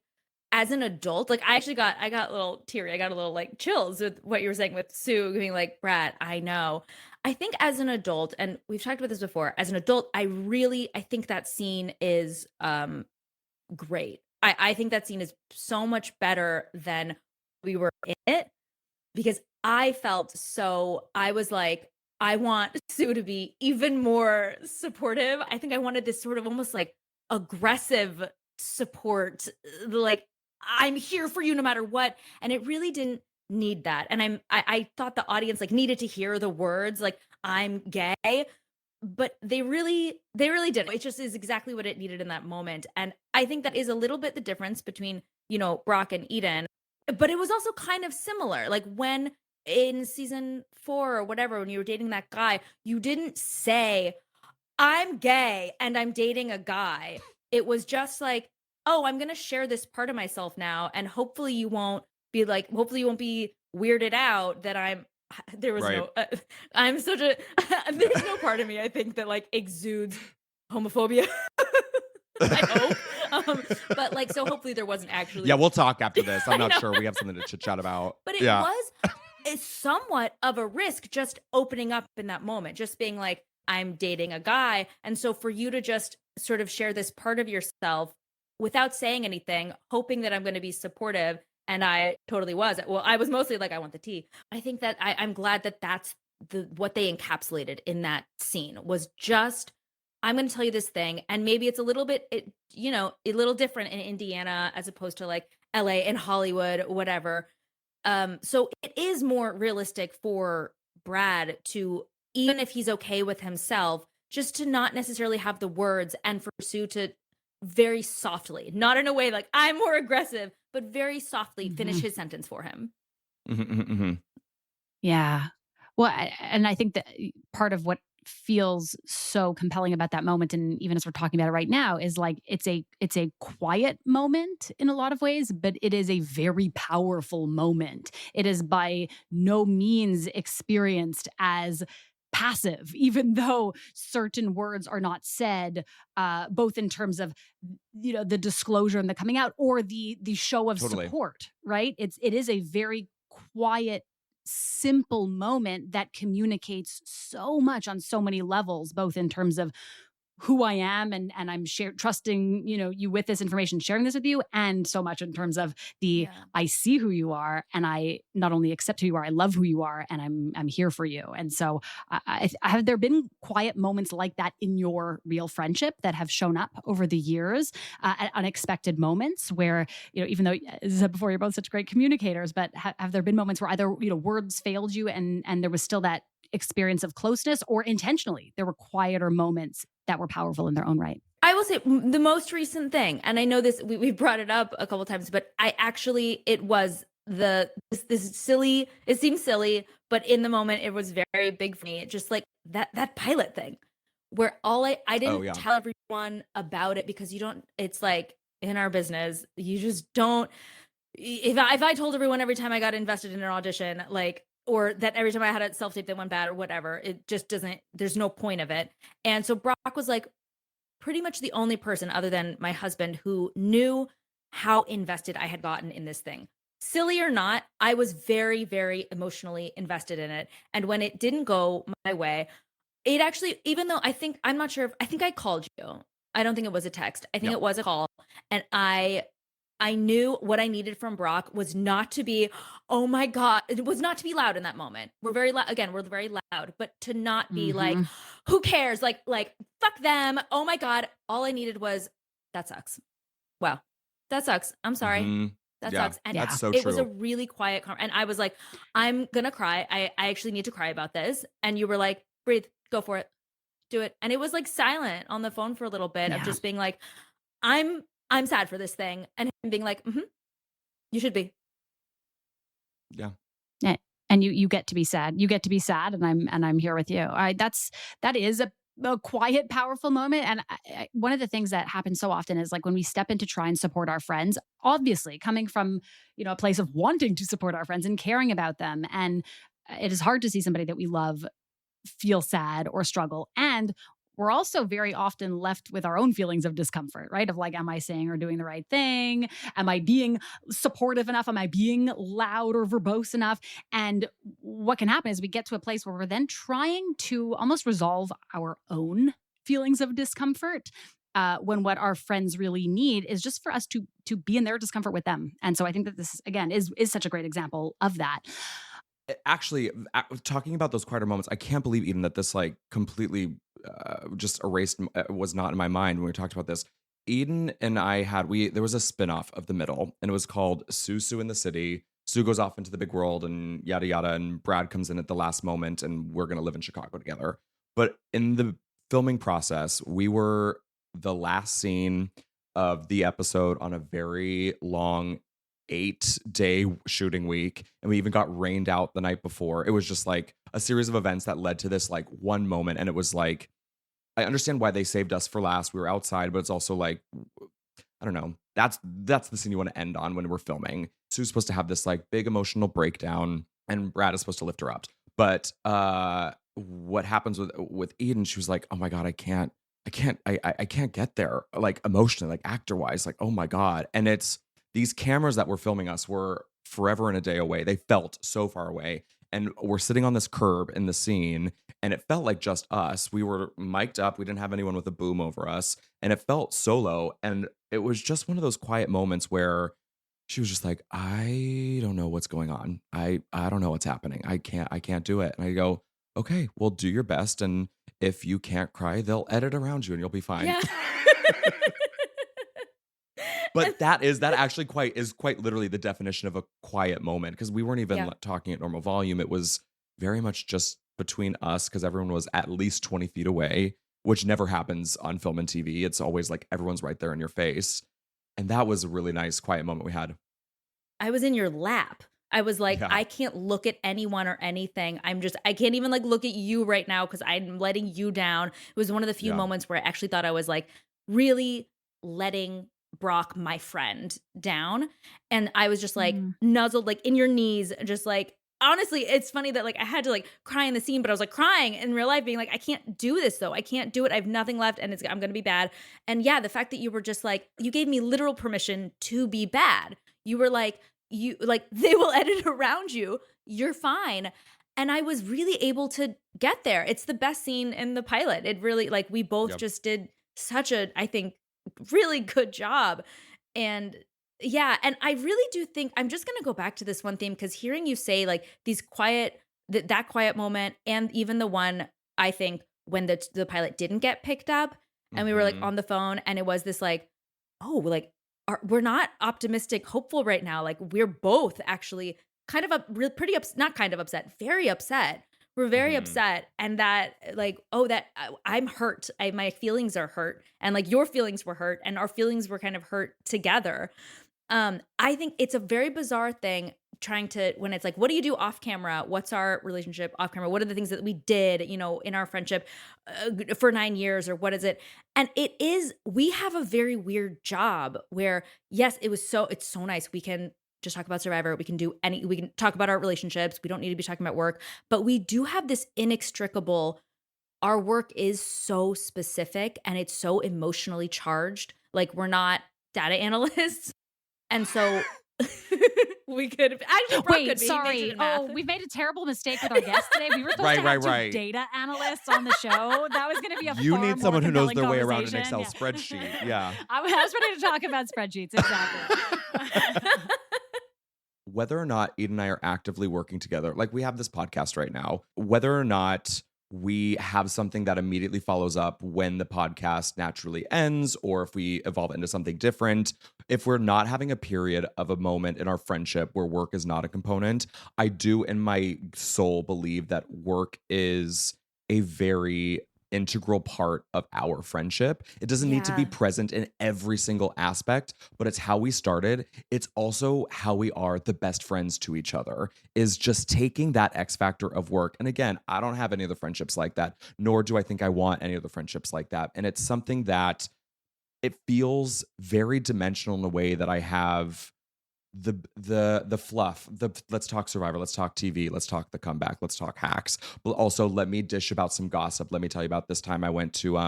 as an adult, like I got a little teary. I got a little like chills with what you were saying with Sue being like, Brad, I know. I think as an adult, and we've talked about this before, as an adult, I think that scene is great. I think that scene is so much better than we were in it, because I was like, I want Sue to be even more supportive. I think I wanted this sort of almost like aggressive support, like, I'm here for you no matter what. And it really didn't need that. And I thought the audience like needed to hear the words like I'm gay, but they really didn't. It just is exactly what it needed in that moment. And I think that is a little bit the difference between, Brock and Eden. But it was also kind of similar. Like when in season 4 or whatever, when you were dating that guy, you didn't say, I'm gay and I'm dating a guy. It was just like, oh, I'm going to share this part of myself now. And hopefully you won't be weirded out that there was Right. no, I'm such a, there's no part of me, I think, that like exudes homophobia. I hope. But like, so hopefully there wasn't actually. Yeah, we'll talk after this. I'm I not know. sure. We have something to chit chat about. But it Yeah. was it's somewhat of a risk just opening up in that moment, just being like, I'm dating a guy. And so for you to just sort of share this part of yourself without saying anything, hoping that I'm going to be supportive. And I totally was. Well, I was mostly like, I want the tea. I think that I'm glad that that's what they encapsulated in that scene was just, I'm going to tell you this thing. And maybe it's a little bit, a little different in Indiana as opposed to like LA and Hollywood, whatever. So it is more realistic for Brad to, even if he's okay with himself, just to not necessarily have the words, and for Sue to very softly, not in a way like I'm more aggressive, but very softly finish his sentence for him. Yeah. Well, and I think that part of what feels so compelling about that moment, and even as we're talking about it right now, is like it's a quiet moment in a lot of ways, but it is a very powerful moment. It is by no means experienced as passive, even though certain words are not said, both in terms of the disclosure and the coming out, or the show of Totally. support. Right? It is a very quiet, simple moment that communicates so much on so many levels, both in terms of who I am and I'm trusting, you with this information, sharing this with you, and so much in terms of I see who you are, and I not only accept who you are, I love who you are, and I'm here for you. And so, have there been quiet moments like that in your real friendship that have shown up over the years, at unexpected moments where, even though, as I said before, you're both such great communicators, but have there been moments where either words failed you and there was still that experience of closeness, or intentionally there were quieter moments that were powerful in their own right? I will say the most recent thing, and I know this, we brought it up a couple times, but it was this silly, it seems silly, but in the moment it was very big for me. Just like that pilot thing where I didn't tell everyone about it, because it's like in our business, you just don't, if I told everyone every time I got invested in an audition, like, or that every time I had a self-tape that went bad or whatever, it just doesn't, there's no point of it. And so Brock was like pretty much the only person other than my husband who knew how invested I had gotten in this thing. Silly or not, I was very, very emotionally invested in it. And when it didn't go my way, it actually, even though I think I called you. I don't think it was a text. I think it was a call. And I knew what I needed from Brock was not to be, oh my God, it was not to be loud in that moment. We're very loud. Again, we're very loud, but to not be like, who cares? Like, fuck them. Oh my God. All I needed was, that sucks. Wow. That sucks. I'm sorry. That Yeah, sucks. And that's so it was a true. really quiet and I was like, I'm gonna cry. I actually need to cry about this. And you were like, breathe, go for it, do it. And it was like silent on the phone for a little bit of Yeah. just being like, I'm I'm sad for this thing. And him being like, you should be. Yeah. Yeah. And you get to be sad. You get to be sad, and I'm here with you. That is a quiet, powerful moment. And one of the things that happens so often is like when we step in to try and support our friends, obviously coming from a place of wanting to support our friends and caring about them, and it is hard to see somebody that we love feel sad or struggle. And we're also very often left with our own feelings of discomfort, right? Of like, am I saying or doing the right thing? Am I being supportive enough? Am I being loud or verbose enough? And what can happen is we get to a place where we're then trying to almost resolve our own feelings of discomfort. When what our friends really need is just for us to be in their discomfort with them. And so I think that this again is such a great example of that. Actually, talking about those quieter moments, I can't believe, Eden, that this like completely just erased, was not in my mind when we talked about this. Eden and I there was a spinoff of The Middle, and it was called Sue in the City. Sue goes off into the big world and yada yada, and Brad comes in at the last moment, and we're gonna live in Chicago together. But in the filming process, we were the last scene of the episode on a very long 8-day shooting week, and we even got rained out the night before. It was just like a series of events that led to this like one moment, and it was like, I understand why they saved us for last. We were outside, but it's also like, I don't know. That's the scene you want to end on when we're filming. Sue's supposed to have this like big emotional breakdown, and Brad is supposed to lift her up. But what happens with Eden? She was like, "Oh my god, I can't get there, like emotionally, like actor wise, like oh my god." And it's these cameras that were filming us were forever and a day away. They felt so far away, and we're sitting on this curb in the scene, and it felt like just us. We were mic'd up. We didn't have anyone with a boom over us, and it felt solo. And it was just one of those quiet moments where she was just like, I don't know what's going on. I don't know what's happening. I can't do it. And I go, okay, well, do your best. And if you can't cry, they'll edit around you and you'll be fine. Yeah. But that actually quite literally the definition of a quiet moment, because we weren't even Yeah. talking at normal volume. It was very much just between us, because everyone was at least 20 feet away, which never happens on film and TV. It's always like everyone's right there in your face. And that was a really nice quiet moment we had. I was in your lap. I was like, Yeah. I can't look at anyone or anything. I can't even like look at you right now because I'm letting you down. It was one of the few Yeah. moments where I actually thought I was like really letting Brock, my friend, down. And I was just like nuzzled like in your knees, just like, honestly, it's funny that like I had to like cry in the scene, but I was like crying in real life being like, I can't do this though. I can't do it. I have nothing left and I'm going to be bad. And yeah, the fact that you were just like, you gave me literal permission to be bad. You were like, they will edit around you. You're fine. And I was really able to get there. It's the best scene in the pilot. It really, like, we both Yep. just did such a, I think, really good job. And yeah, and I really do think, I'm just going to go back to this one theme, because hearing you say like these quiet, that quiet moment, and even the one, I think, when the pilot didn't get picked up and we were like Mhm. on the phone, and it was this like, oh, like, we're not optimistic, hopeful right now. Like, we're both actually kind of pretty upset, not kind of upset, very upset. We're very Mhm. upset. And that like, oh, that I'm hurt. My feelings are hurt. And like your feelings were hurt, and our feelings were kind of hurt together. I think it's a very bizarre thing trying to, when it's like, what do you do off camera? What's our relationship off camera? What are the things that we did, in our friendship for 9 years, or what is it? And we have a very weird job where, yes, it's so nice. We can just talk about Survivor. We can talk about our relationships. We don't need to be talking about work, but we do have this inextricable, our work is so specific and it's so emotionally charged. Like, we're not data analysts. And so we could actually, Brock Wait, could be. He sorry. majored in math. Oh, we've made a terrible mistake with our guest today. We were supposed to have Right. two data analysts on the show. That was going to be a You far need more someone who knows their compelling way around an conversation. Excel spreadsheet. Yeah. I was ready to talk about spreadsheets. Exactly. Whether or not Eden and I are actively working together, like we have this podcast right now, whether or not we have something that immediately follows up when the podcast naturally ends, or if we evolve into something different. If we're not having a period of a moment in our friendship where work is not a component, I do in my soul believe that work is a very integral part of our friendship. It doesn't need to be Yeah. present in every single aspect, but it's how we started. It's also how we are the best friends to each other, is just taking that X factor of work. And again, I don't have any other friendships like that, nor do I think I want any other friendships like that. And it's something that it feels very dimensional in a way that I have the fluff, the let's talk Survivor, let's talk TV, let's talk The Comeback, let's talk Hacks, but also let me dish about some gossip. Let me tell you about this time I went to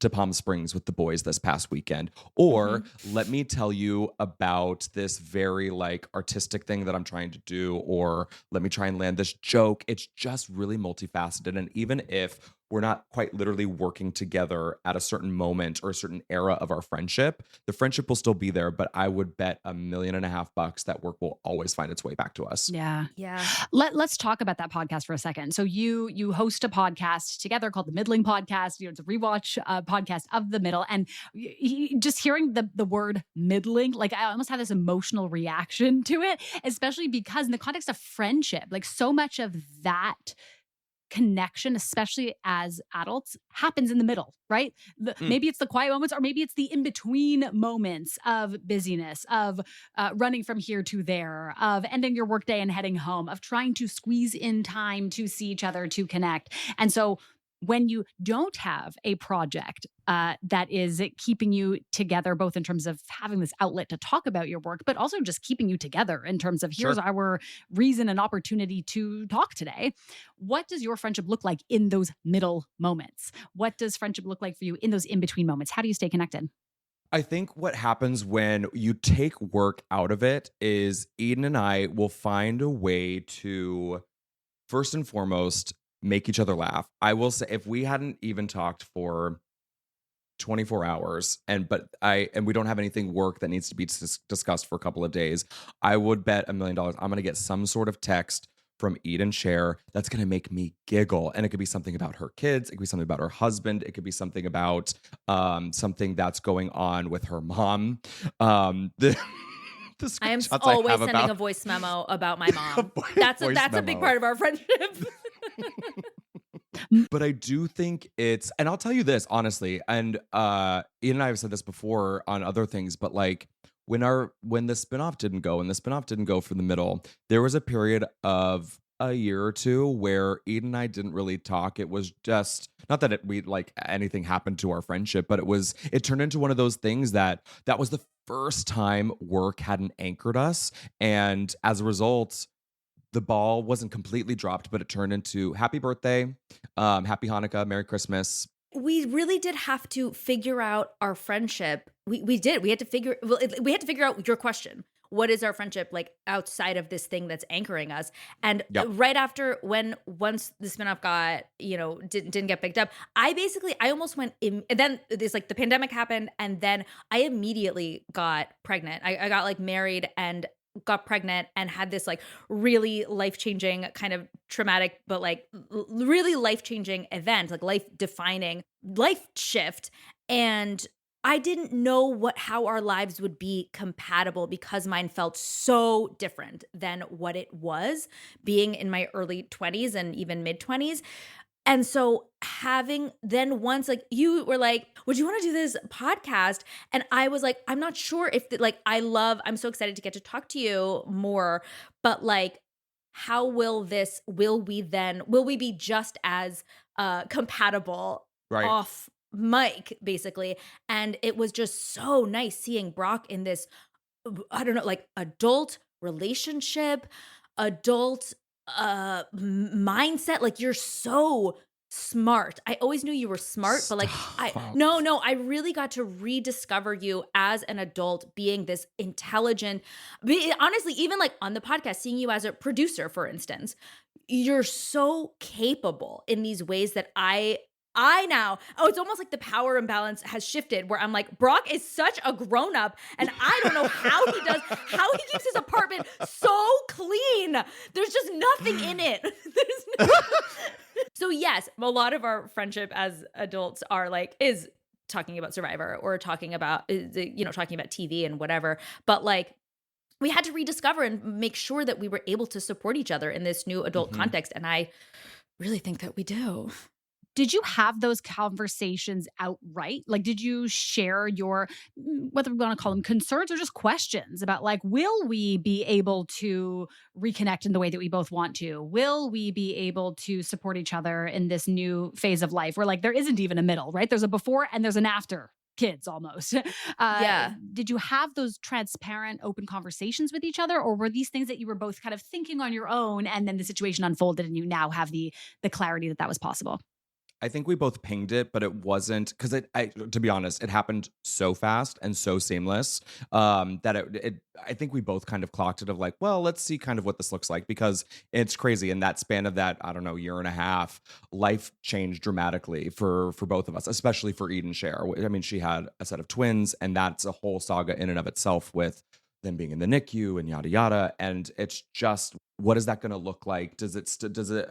Palm Springs with the boys this past weekend, or let me tell you about this very like artistic thing that I'm trying to do, or let me try and land this joke. It's just really multifaceted, and even if we're not quite literally working together at a certain moment or a certain era of our friendship, the friendship will still be there, but I would bet $1.5 million that work will always find its way back to us. Yeah. Yeah. Let's talk about that podcast for a second. So you host a podcast together called the Middling Podcast. It's a rewatch podcast of The Middle, and just hearing the word middling, like I almost have this emotional reaction to it, especially because in the context of friendship, like so much of that connection, especially as adults, happens in the middle, right? Mm. Maybe it's the quiet moments, or maybe it's the in-between moments of busyness, of running from here to there, of ending your workday and heading home, of trying to squeeze in time to see each other, to connect. And so when you don't have a project that is keeping you together, both in terms of having this outlet to talk about your work, but also just keeping you together in terms of here's Sure. our reason and opportunity to talk today. What does your friendship look like in those middle moments? What does friendship look like for you in those in-between moments? How do you stay connected? I think what happens when you take work out of it is Eden and I will find a way to, first and foremost, make each other laugh. I will say, if we hadn't even talked for 24 hours and we don't have anything work that needs to be discussed for a couple of days, I would bet $1 million I'm going to get some sort of text from Eden Sher that's going to make me giggle. And it could be something about her kids, it could be something about her husband, it could be something about something that's going on with her mom. The I am screenshots always have sending a about voice memo about my mom. That's That's a big part of our friendship. But I do think it's, and I'll tell you this honestly, and Ian and I have said this before on other things, but like when the spinoff didn't go, and the spinoff didn't go for The Middle, there was a period of a year or two where Eden and I didn't really talk. It was just not that we like anything happened to our friendship, but it turned into one of those things that was the first time work hadn't anchored us, and as a result, the ball wasn't completely dropped, but it turned into happy birthday, happy Hanukkah, Merry Christmas. We really did have to figure out our friendship. We did. We had to figure out your question. What is our friendship like outside of this thing that's anchoring us? And Yep. right after once the spinoff got, didn't get picked up, I almost went in, and then this like the pandemic happened, and then I immediately got pregnant. I got like married and got pregnant and had this like really life-changing, kind of traumatic, but like really life-changing event, like life-defining life shift. And I didn't know how our lives would be compatible because mine felt so different than what it was being in my early 20s and even mid 20s. And so once like you were like, would you want to do this podcast? And I was like, I'm not sure if I'm so excited to get to talk to you more, but like, how will we be just as compatible Right. off mic basically? And it was just so nice seeing Brock in this, I don't know, like adult relationship, adult mindset. Like, you're so smart. I always knew you were smart, but like Stop. I really got to rediscover you as an adult, being this intelligent. Honestly, even like on the podcast, seeing you as a producer, for instance, you're so capable in these ways that I now, it's almost like the power imbalance has shifted, where I'm like, Brock is such a grown up, and I don't know how he keeps his apartment so clean. There's just nothing in it. So yes, a lot of our friendship as adults are like is talking about Survivor or talking about talking about TV and whatever. But like we had to rediscover and make sure that we were able to support each other in this new adult Mhm. context, and I really think that we do. Did you have those conversations outright? Like, did you share your, whether we want to call them concerns or just questions about, like, will we be able to reconnect in the way that we both want to? Will we be able to support each other in this new phase of life where, like, there isn't even a middle, right? There's a before and there's an after kids almost. Yeah. Did you have those transparent, open conversations with each other, or were these things that you were both kind of thinking on your own, and then the situation unfolded, and you now have the clarity that that was possible? I think we both pinged it, but it wasn't because to be honest, it happened so fast and so seamless that I think we both kind of clocked it of like, well, let's see kind of what this looks like because it's crazy. In that span of that, I don't know, year and a half, life changed dramatically for both of us, especially for Eden Cher. I mean, she had a set of twins, and that's a whole saga in and of itself with them being in the NICU and yada yada. And it's just, what is that going to look like? Does it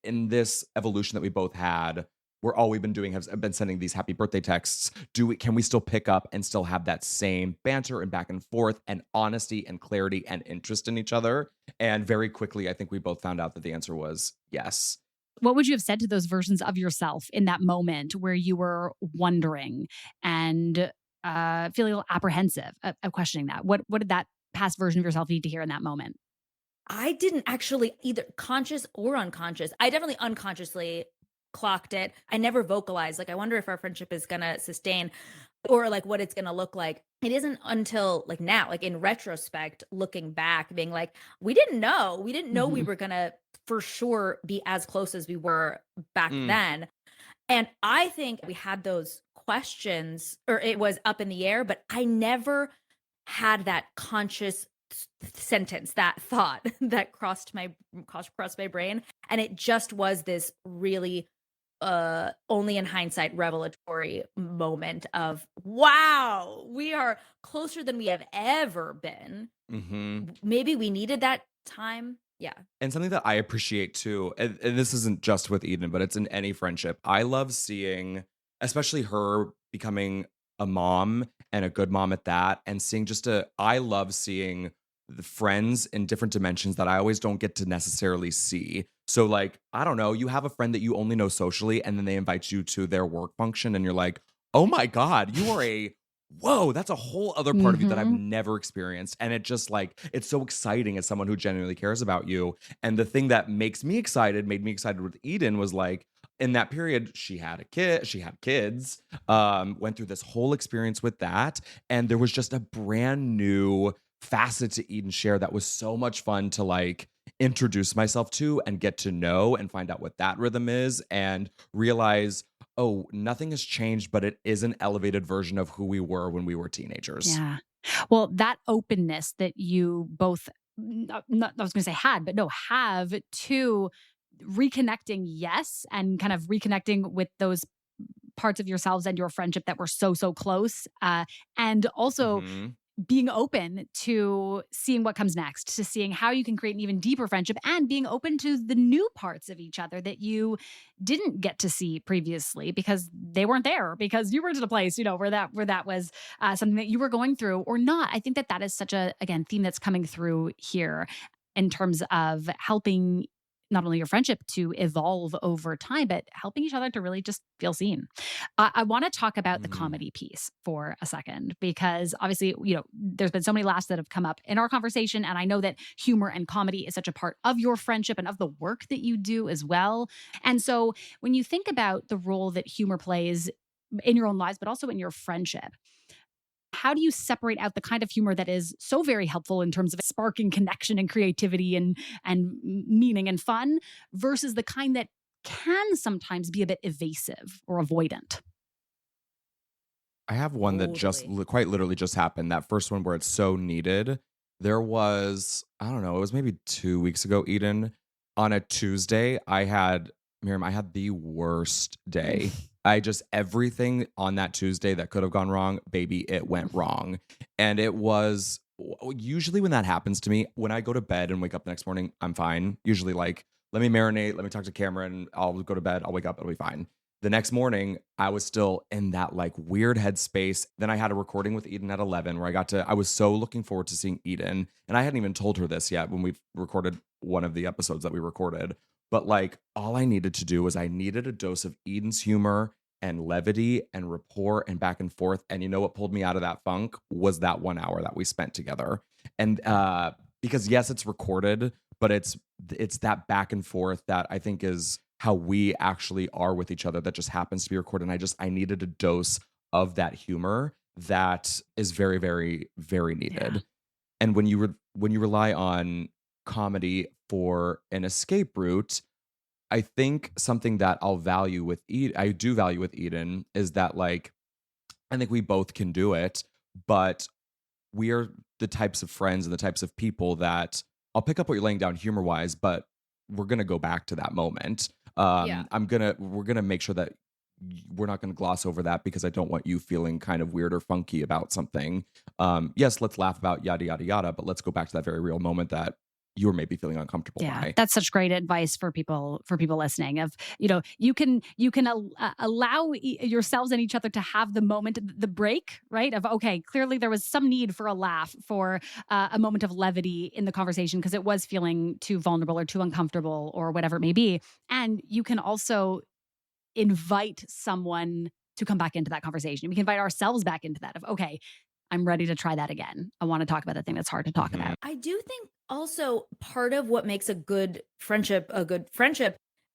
in this evolution that we both had, where all we've been doing has been sending these happy birthday texts, can we still pick up and still have that same banter and back and forth and honesty and clarity and interest in each other? And very quickly, I think we both found out that the answer was yes. What would you have said to those versions of yourself in that moment where you were wondering and feeling a little apprehensive of questioning that? What did that past version of yourself need to hear in that moment? I didn't actually either conscious or unconscious. I definitely unconsciously clocked it. I never vocalized, like, I wonder if our friendship is gonna sustain or like what it's gonna look like. It isn't until like now, like in retrospect, looking back, being like, we didn't know. We didn't know we Mhm. were gonna for sure be as close as we were back Mm, then. And I think we had those questions or it was up in the air, but I never had that conscious sentence, that thought that crossed my brain, and it just was this really only in hindsight revelatory moment of wow, we are closer than we have ever been. hmm Maybe we needed that time. Yeah. And something that I appreciate too, and this isn't just with Eden, but it's in any friendship. I love seeing, especially her becoming a mom and a good mom at that, and seeing I love seeing the friends in different dimensions that I always don't get to necessarily see. So, like, I don't know, you have a friend that you only know socially, and then they invite you to their work function, and you're like, oh my God, you are whoa, that's a whole other part of you that I've Mhm. never experienced. And it just like, it's so exciting as someone who genuinely cares about you. And the thing that made me excited with Eden was like, in that period, she had kids, went through this whole experience with that. And there was just a brand new facet to Eden Share that was so much fun to like introduce myself to and get to know and find out what that rhythm is and realize, oh, nothing has changed, but it is an elevated version of who we were when we were teenagers. Yeah. Well, that openness that you both, not, I was going to say had, but no, have to reconnecting, yes, and kind of reconnecting with those parts of yourselves and your friendship that were so, so close. And also Mhm. being open to seeing what comes next, to seeing how you can create an even deeper friendship and being open to the new parts of each other that you didn't get to see previously because they weren't there because you weren't in a place, where that was something that you were going through or not. I think that that is such a, again, theme that's coming through here in terms of helping not only your friendship to evolve over time, but helping each other to really just feel seen. I want to talk about the Mhm. comedy piece for a second because obviously, there's been so many laughs that have come up in our conversation. And I know that humor and comedy is such a part of your friendship and of the work that you do as well. And so when you think about the role that humor plays in your own lives, but also in your friendship, how do you separate out the kind of humor that is so very helpful in terms of sparking connection and creativity and meaning and fun versus the kind that can sometimes be a bit evasive or avoidant? I have one that just Totally. quite literally just happened. That first one where it's so needed. There was, I don't know, it was maybe 2 weeks ago, Eden. On a Tuesday, Miriam, I had the worst day. Everything on that Tuesday that could have gone wrong, baby, it went wrong. And it was usually when that happens to me, when I go to bed and wake up the next morning, I'm fine. Usually, like, let me marinate, let me talk to Cameron, I'll go to bed, I'll wake up, it'll be fine. The next morning, I was still in that like weird headspace. Then I had a recording with Eden at 11 where I was so looking forward to seeing Eden. And I hadn't even told her this yet when we recorded one of the episodes that we recorded. But like all I needed to do was I needed a dose of Eden's humor and levity and rapport and back and forth. And you know what pulled me out of that funk was that 1 hour that we spent together. And because yes, it's recorded, but it's that back and forth that I think is how we actually are with each other that just happens to be recorded. And I needed a dose of that humor that is very, very, very needed. Yeah. And when you rely on comedy for an escape route, I think something that I do value with Eden is that like I think we both can do it, but we are the types of friends and the types of people that I'll pick up what you're laying down humor wise, but we're gonna go back to that moment. Yeah. We're gonna make sure that we're not gonna gloss over that because I don't want you feeling kind of weird or funky about something. Yes, let's laugh about yada yada yada, but let's go back to that very real moment that you were maybe feeling uncomfortable Yeah, by. that's such great advice for people listening. Of you can allow yourselves and each other to have the moment, the break, right? Of okay, clearly there was some need for a laugh, for a moment of levity in the conversation because it was feeling too vulnerable or too uncomfortable or whatever it may be, and you can also invite someone to come back into that conversation. We can invite ourselves back into that. Of okay, I'm ready to try that again. I want to talk about the thing that's hard to talk about. I do think also part of what makes a good friendship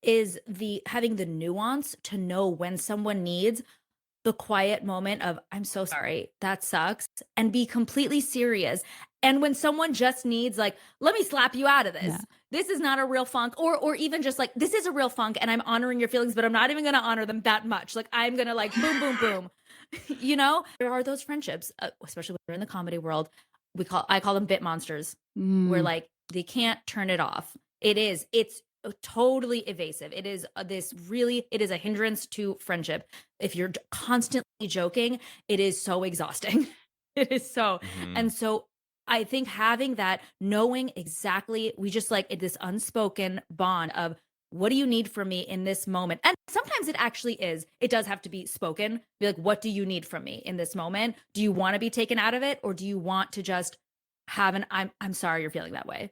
is the having the nuance to know when someone needs the quiet moment of I'm so sorry, that sucks, and be completely serious. And when someone just needs like, let me slap you out of this. Yeah. This is not a real funk, or even just like this is a real funk and I'm honoring your feelings, but I'm not even gonna honor them that much. Like I'm gonna like boom, boom, boom. There are those friendships, especially when we're in the comedy world. I call them bit monsters, where like they can't turn it off. It's totally evasive. It is it is a hindrance to friendship. If you're constantly joking, it is so exhausting. It is so. Mhm. And so I think having that, knowing exactly, we just like this unspoken bond of what do you need from me in this moment? And sometimes it does have to be spoken. Be like, what do you need from me in this moment? Do you want to be taken out of it? Or do you want to just have I'm sorry you're feeling that way?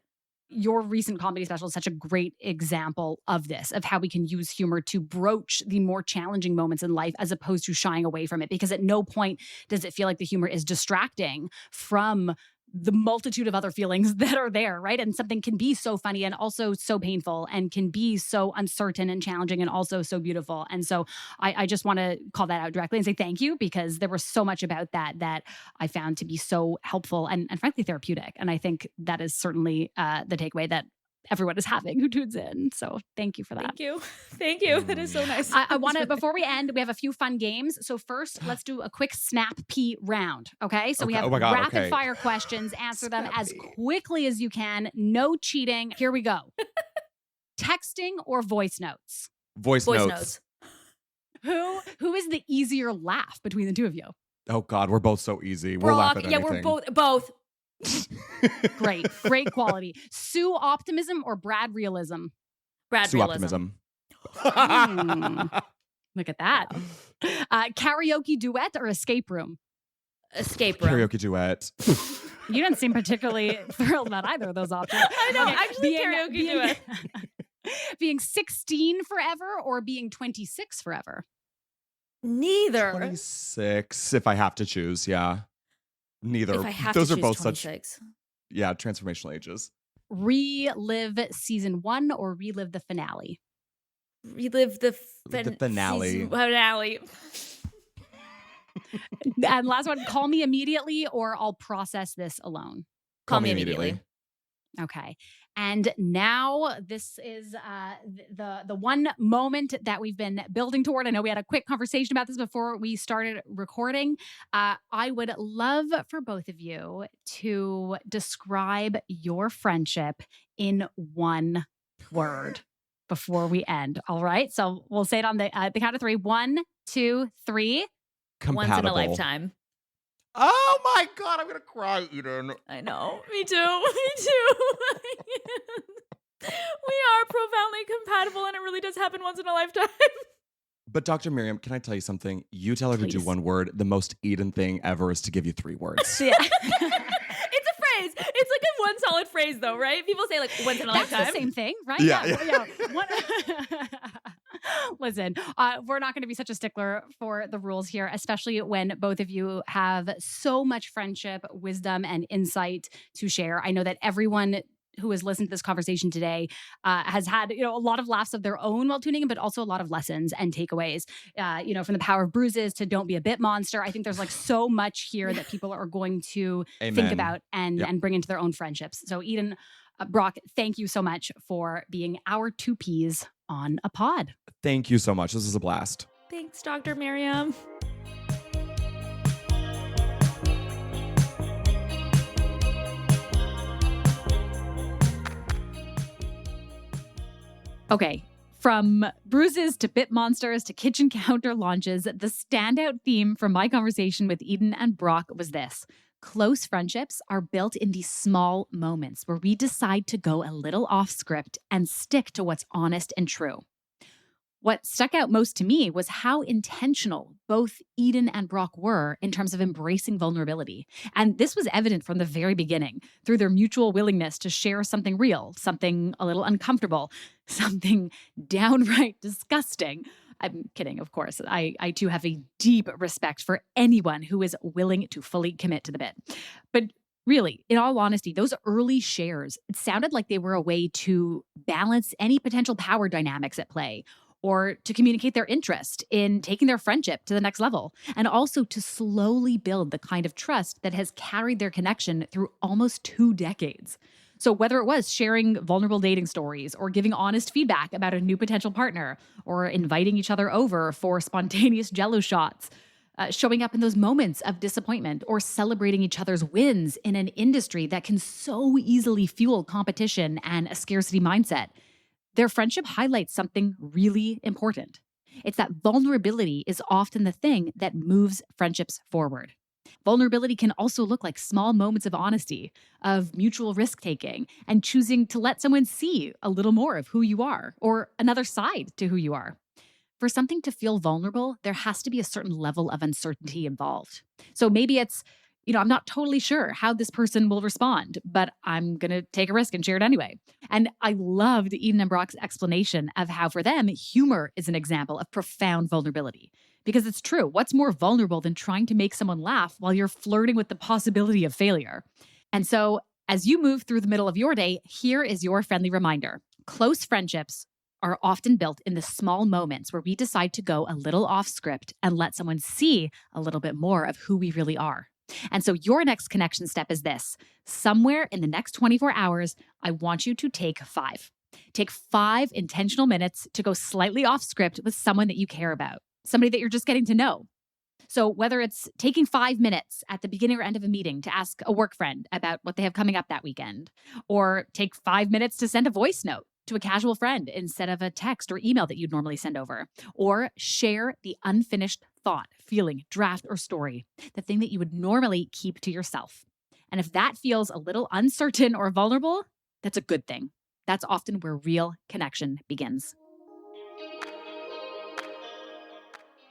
Your recent comedy special is such a great example of this, of how we can use humor to broach the more challenging moments in life as opposed to shying away from it. Because at no point does it feel like the humor is distracting from the multitude of other feelings that are there, right? And something can be so funny and also so painful and can be so uncertain and challenging and also so beautiful. And so I just want to call that out directly and say thank you, because there was so much about that I found to be so helpful and frankly therapeutic. And I think that is certainly the takeaway that everyone is having who tunes in. So thank you for that. Thank you. Thank you. That is so nice. I want to, before we end, we have a few fun games. So first, let's do a quick snap pea round. Okay. So we have rapid fire questions. Answer them as quickly as you can. No cheating. Here we go. Texting or voice notes? Voice notes. Who is the easier laugh between the two of you? Oh God, we're both so easy. We'll laugh at anything. Yeah, we're both. Great quality. Sue optimism or Brad realism? Sue optimism. Look at that. Karaoke duet or escape room? Escape room. Karaoke duet. You didn't seem particularly thrilled about either of those options. I know, actually karaoke duet. Being 16 forever or being 26 forever? Neither. 26 if I have to choose, yeah. Neither. If I have Those to are choose both 26. such transformational ages. Relive season 1 or relive the finale? Relive the finale. Finale. And last one, call me immediately or I'll process this alone. Call me immediately. Okay. And now this is the one moment that we've been building toward. I know we had a quick conversation about this before we started recording. I would love for both of you to describe your friendship in one word before we end. All right. So we'll say it on the count of 3. 1, 2, 3. Compatible. Once in a lifetime. Oh my God, I'm gonna cry, Eden. I know. Me too. Me too. We are profoundly compatible, and it really does happen once in a lifetime. But Dr. Miriam, can I tell you something? You tell her to do Please. one word. The most Eden thing ever is to give you 3 words. Yeah. It's a phrase. It's like a one solid phrase, though, right? People say like once in a That's lifetime. the same thing, right? Yeah. Listen, we're not going to be such a stickler for the rules here, especially when both of you have so much friendship, wisdom, and insight to share. I know that everyone who has listened to this conversation today has had, a lot of laughs of their own while tuning in, but also a lot of lessons and takeaways, from the power of bruises to don't be a bit monster. I think there's like so much here that people are going to think Amen. about and bring into their own friendships. So Eden, Brock, thank you so much for being our 2 peas on a pod. Thank you so much. This is a blast. Thanks, Dr. Miriam. Okay. From bruises to bit monsters to kitchen counter launches, the standout theme from my conversation with Eden and Brock was this. Close friendships are built in these small moments where we decide to go a little off script and stick to what's honest and true. What stuck out most to me was how intentional both Eden and Brock were in terms of embracing vulnerability. And this was evident from the very beginning through their mutual willingness to share something real, something a little uncomfortable, something downright disgusting. I'm kidding, of course. I too have a deep respect for anyone who is willing to fully commit to the bit. But really, in all honesty, those early shares, it sounded like they were a way to balance any potential power dynamics at play, or to communicate their interest in taking their friendship to the next level, and also to slowly build the kind of trust that has carried their connection through almost 2 decades. So whether it was sharing vulnerable dating stories or giving honest feedback about a new potential partner or inviting each other over for spontaneous jello shots, showing up in those moments of disappointment or celebrating each other's wins in an industry that can so easily fuel competition and a scarcity mindset, their friendship highlights something really important. It's that vulnerability is often the thing that moves friendships forward. Vulnerability can also look like small moments of honesty, of mutual risk-taking, and choosing to let someone see a little more of who you are or another side to who you are. For something to feel vulnerable, there has to be a certain level of uncertainty involved. So maybe it's, I'm not totally sure how this person will respond, but I'm going to take a risk and share it anyway. And I loved Eden and Brock's explanation of how for them, humor is an example of profound vulnerability. Because it's true, what's more vulnerable than trying to make someone laugh while you're flirting with the possibility of failure? And so as you move through the middle of your day, here is your friendly reminder. Close friendships are often built in the small moments where we decide to go a little off script and let someone see a little bit more of who we really are. And so your next connection step is this. Somewhere in the next 24 hours, I want you to take 5. Take 5 intentional minutes to go slightly off script with someone that you care about, somebody that you're just getting to know. So whether it's taking 5 minutes at the beginning or end of a meeting to ask a work friend about what they have coming up that weekend, or take 5 minutes to send a voice note to a casual friend instead of a text or email that you'd normally send over, or share the unfinished thought, feeling, draft, or story, the thing that you would normally keep to yourself. And if that feels a little uncertain or vulnerable, that's a good thing. That's often where real connection begins.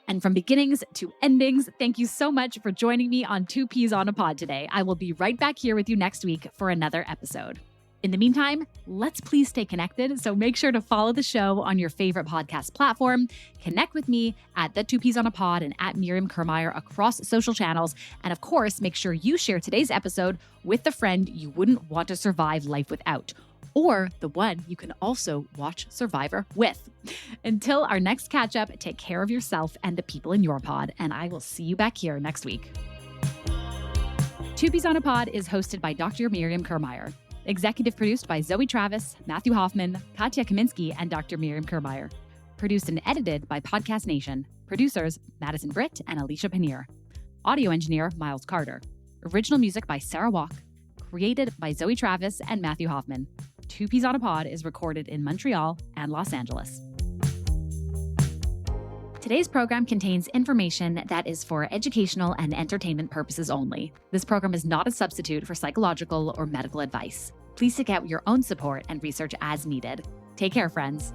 And from beginnings to endings, thank you so much for joining me on 2 Peas on a Pod today. I will be right back here with you next week for another episode. In the meantime, let's please stay connected. So make sure to follow the show on your favorite podcast platform. Connect with me at the 2 Peas on a Pod and at Miriam Kermeyer across social channels. And of course, make sure you share today's episode with the friend you wouldn't want to survive life without, or the one you can also watch Survivor with. Until our next catch up, take care of yourself and the people in your pod, and I will see you back here next week. 2 Peas on a Pod is hosted by Dr. Miriam Kermeyer. Executive produced by Zoe Travis, Matthew Hoffman, Katya Kaminsky, and Dr. Miriam Kermeyer. Produced and edited by Podcast Nation. Producers Madison Britt and Alicia Paneer. Audio engineer Miles Carter. Original music by Sarah Walk. Created by Zoe Travis and Matthew Hoffman. 2 Peas on a Pod is recorded in Montreal and Los Angeles. Today's program contains information that is for educational and entertainment purposes only. This program is not a substitute for psychological or medical advice. Please seek out your own support and research as needed. Take care, friends.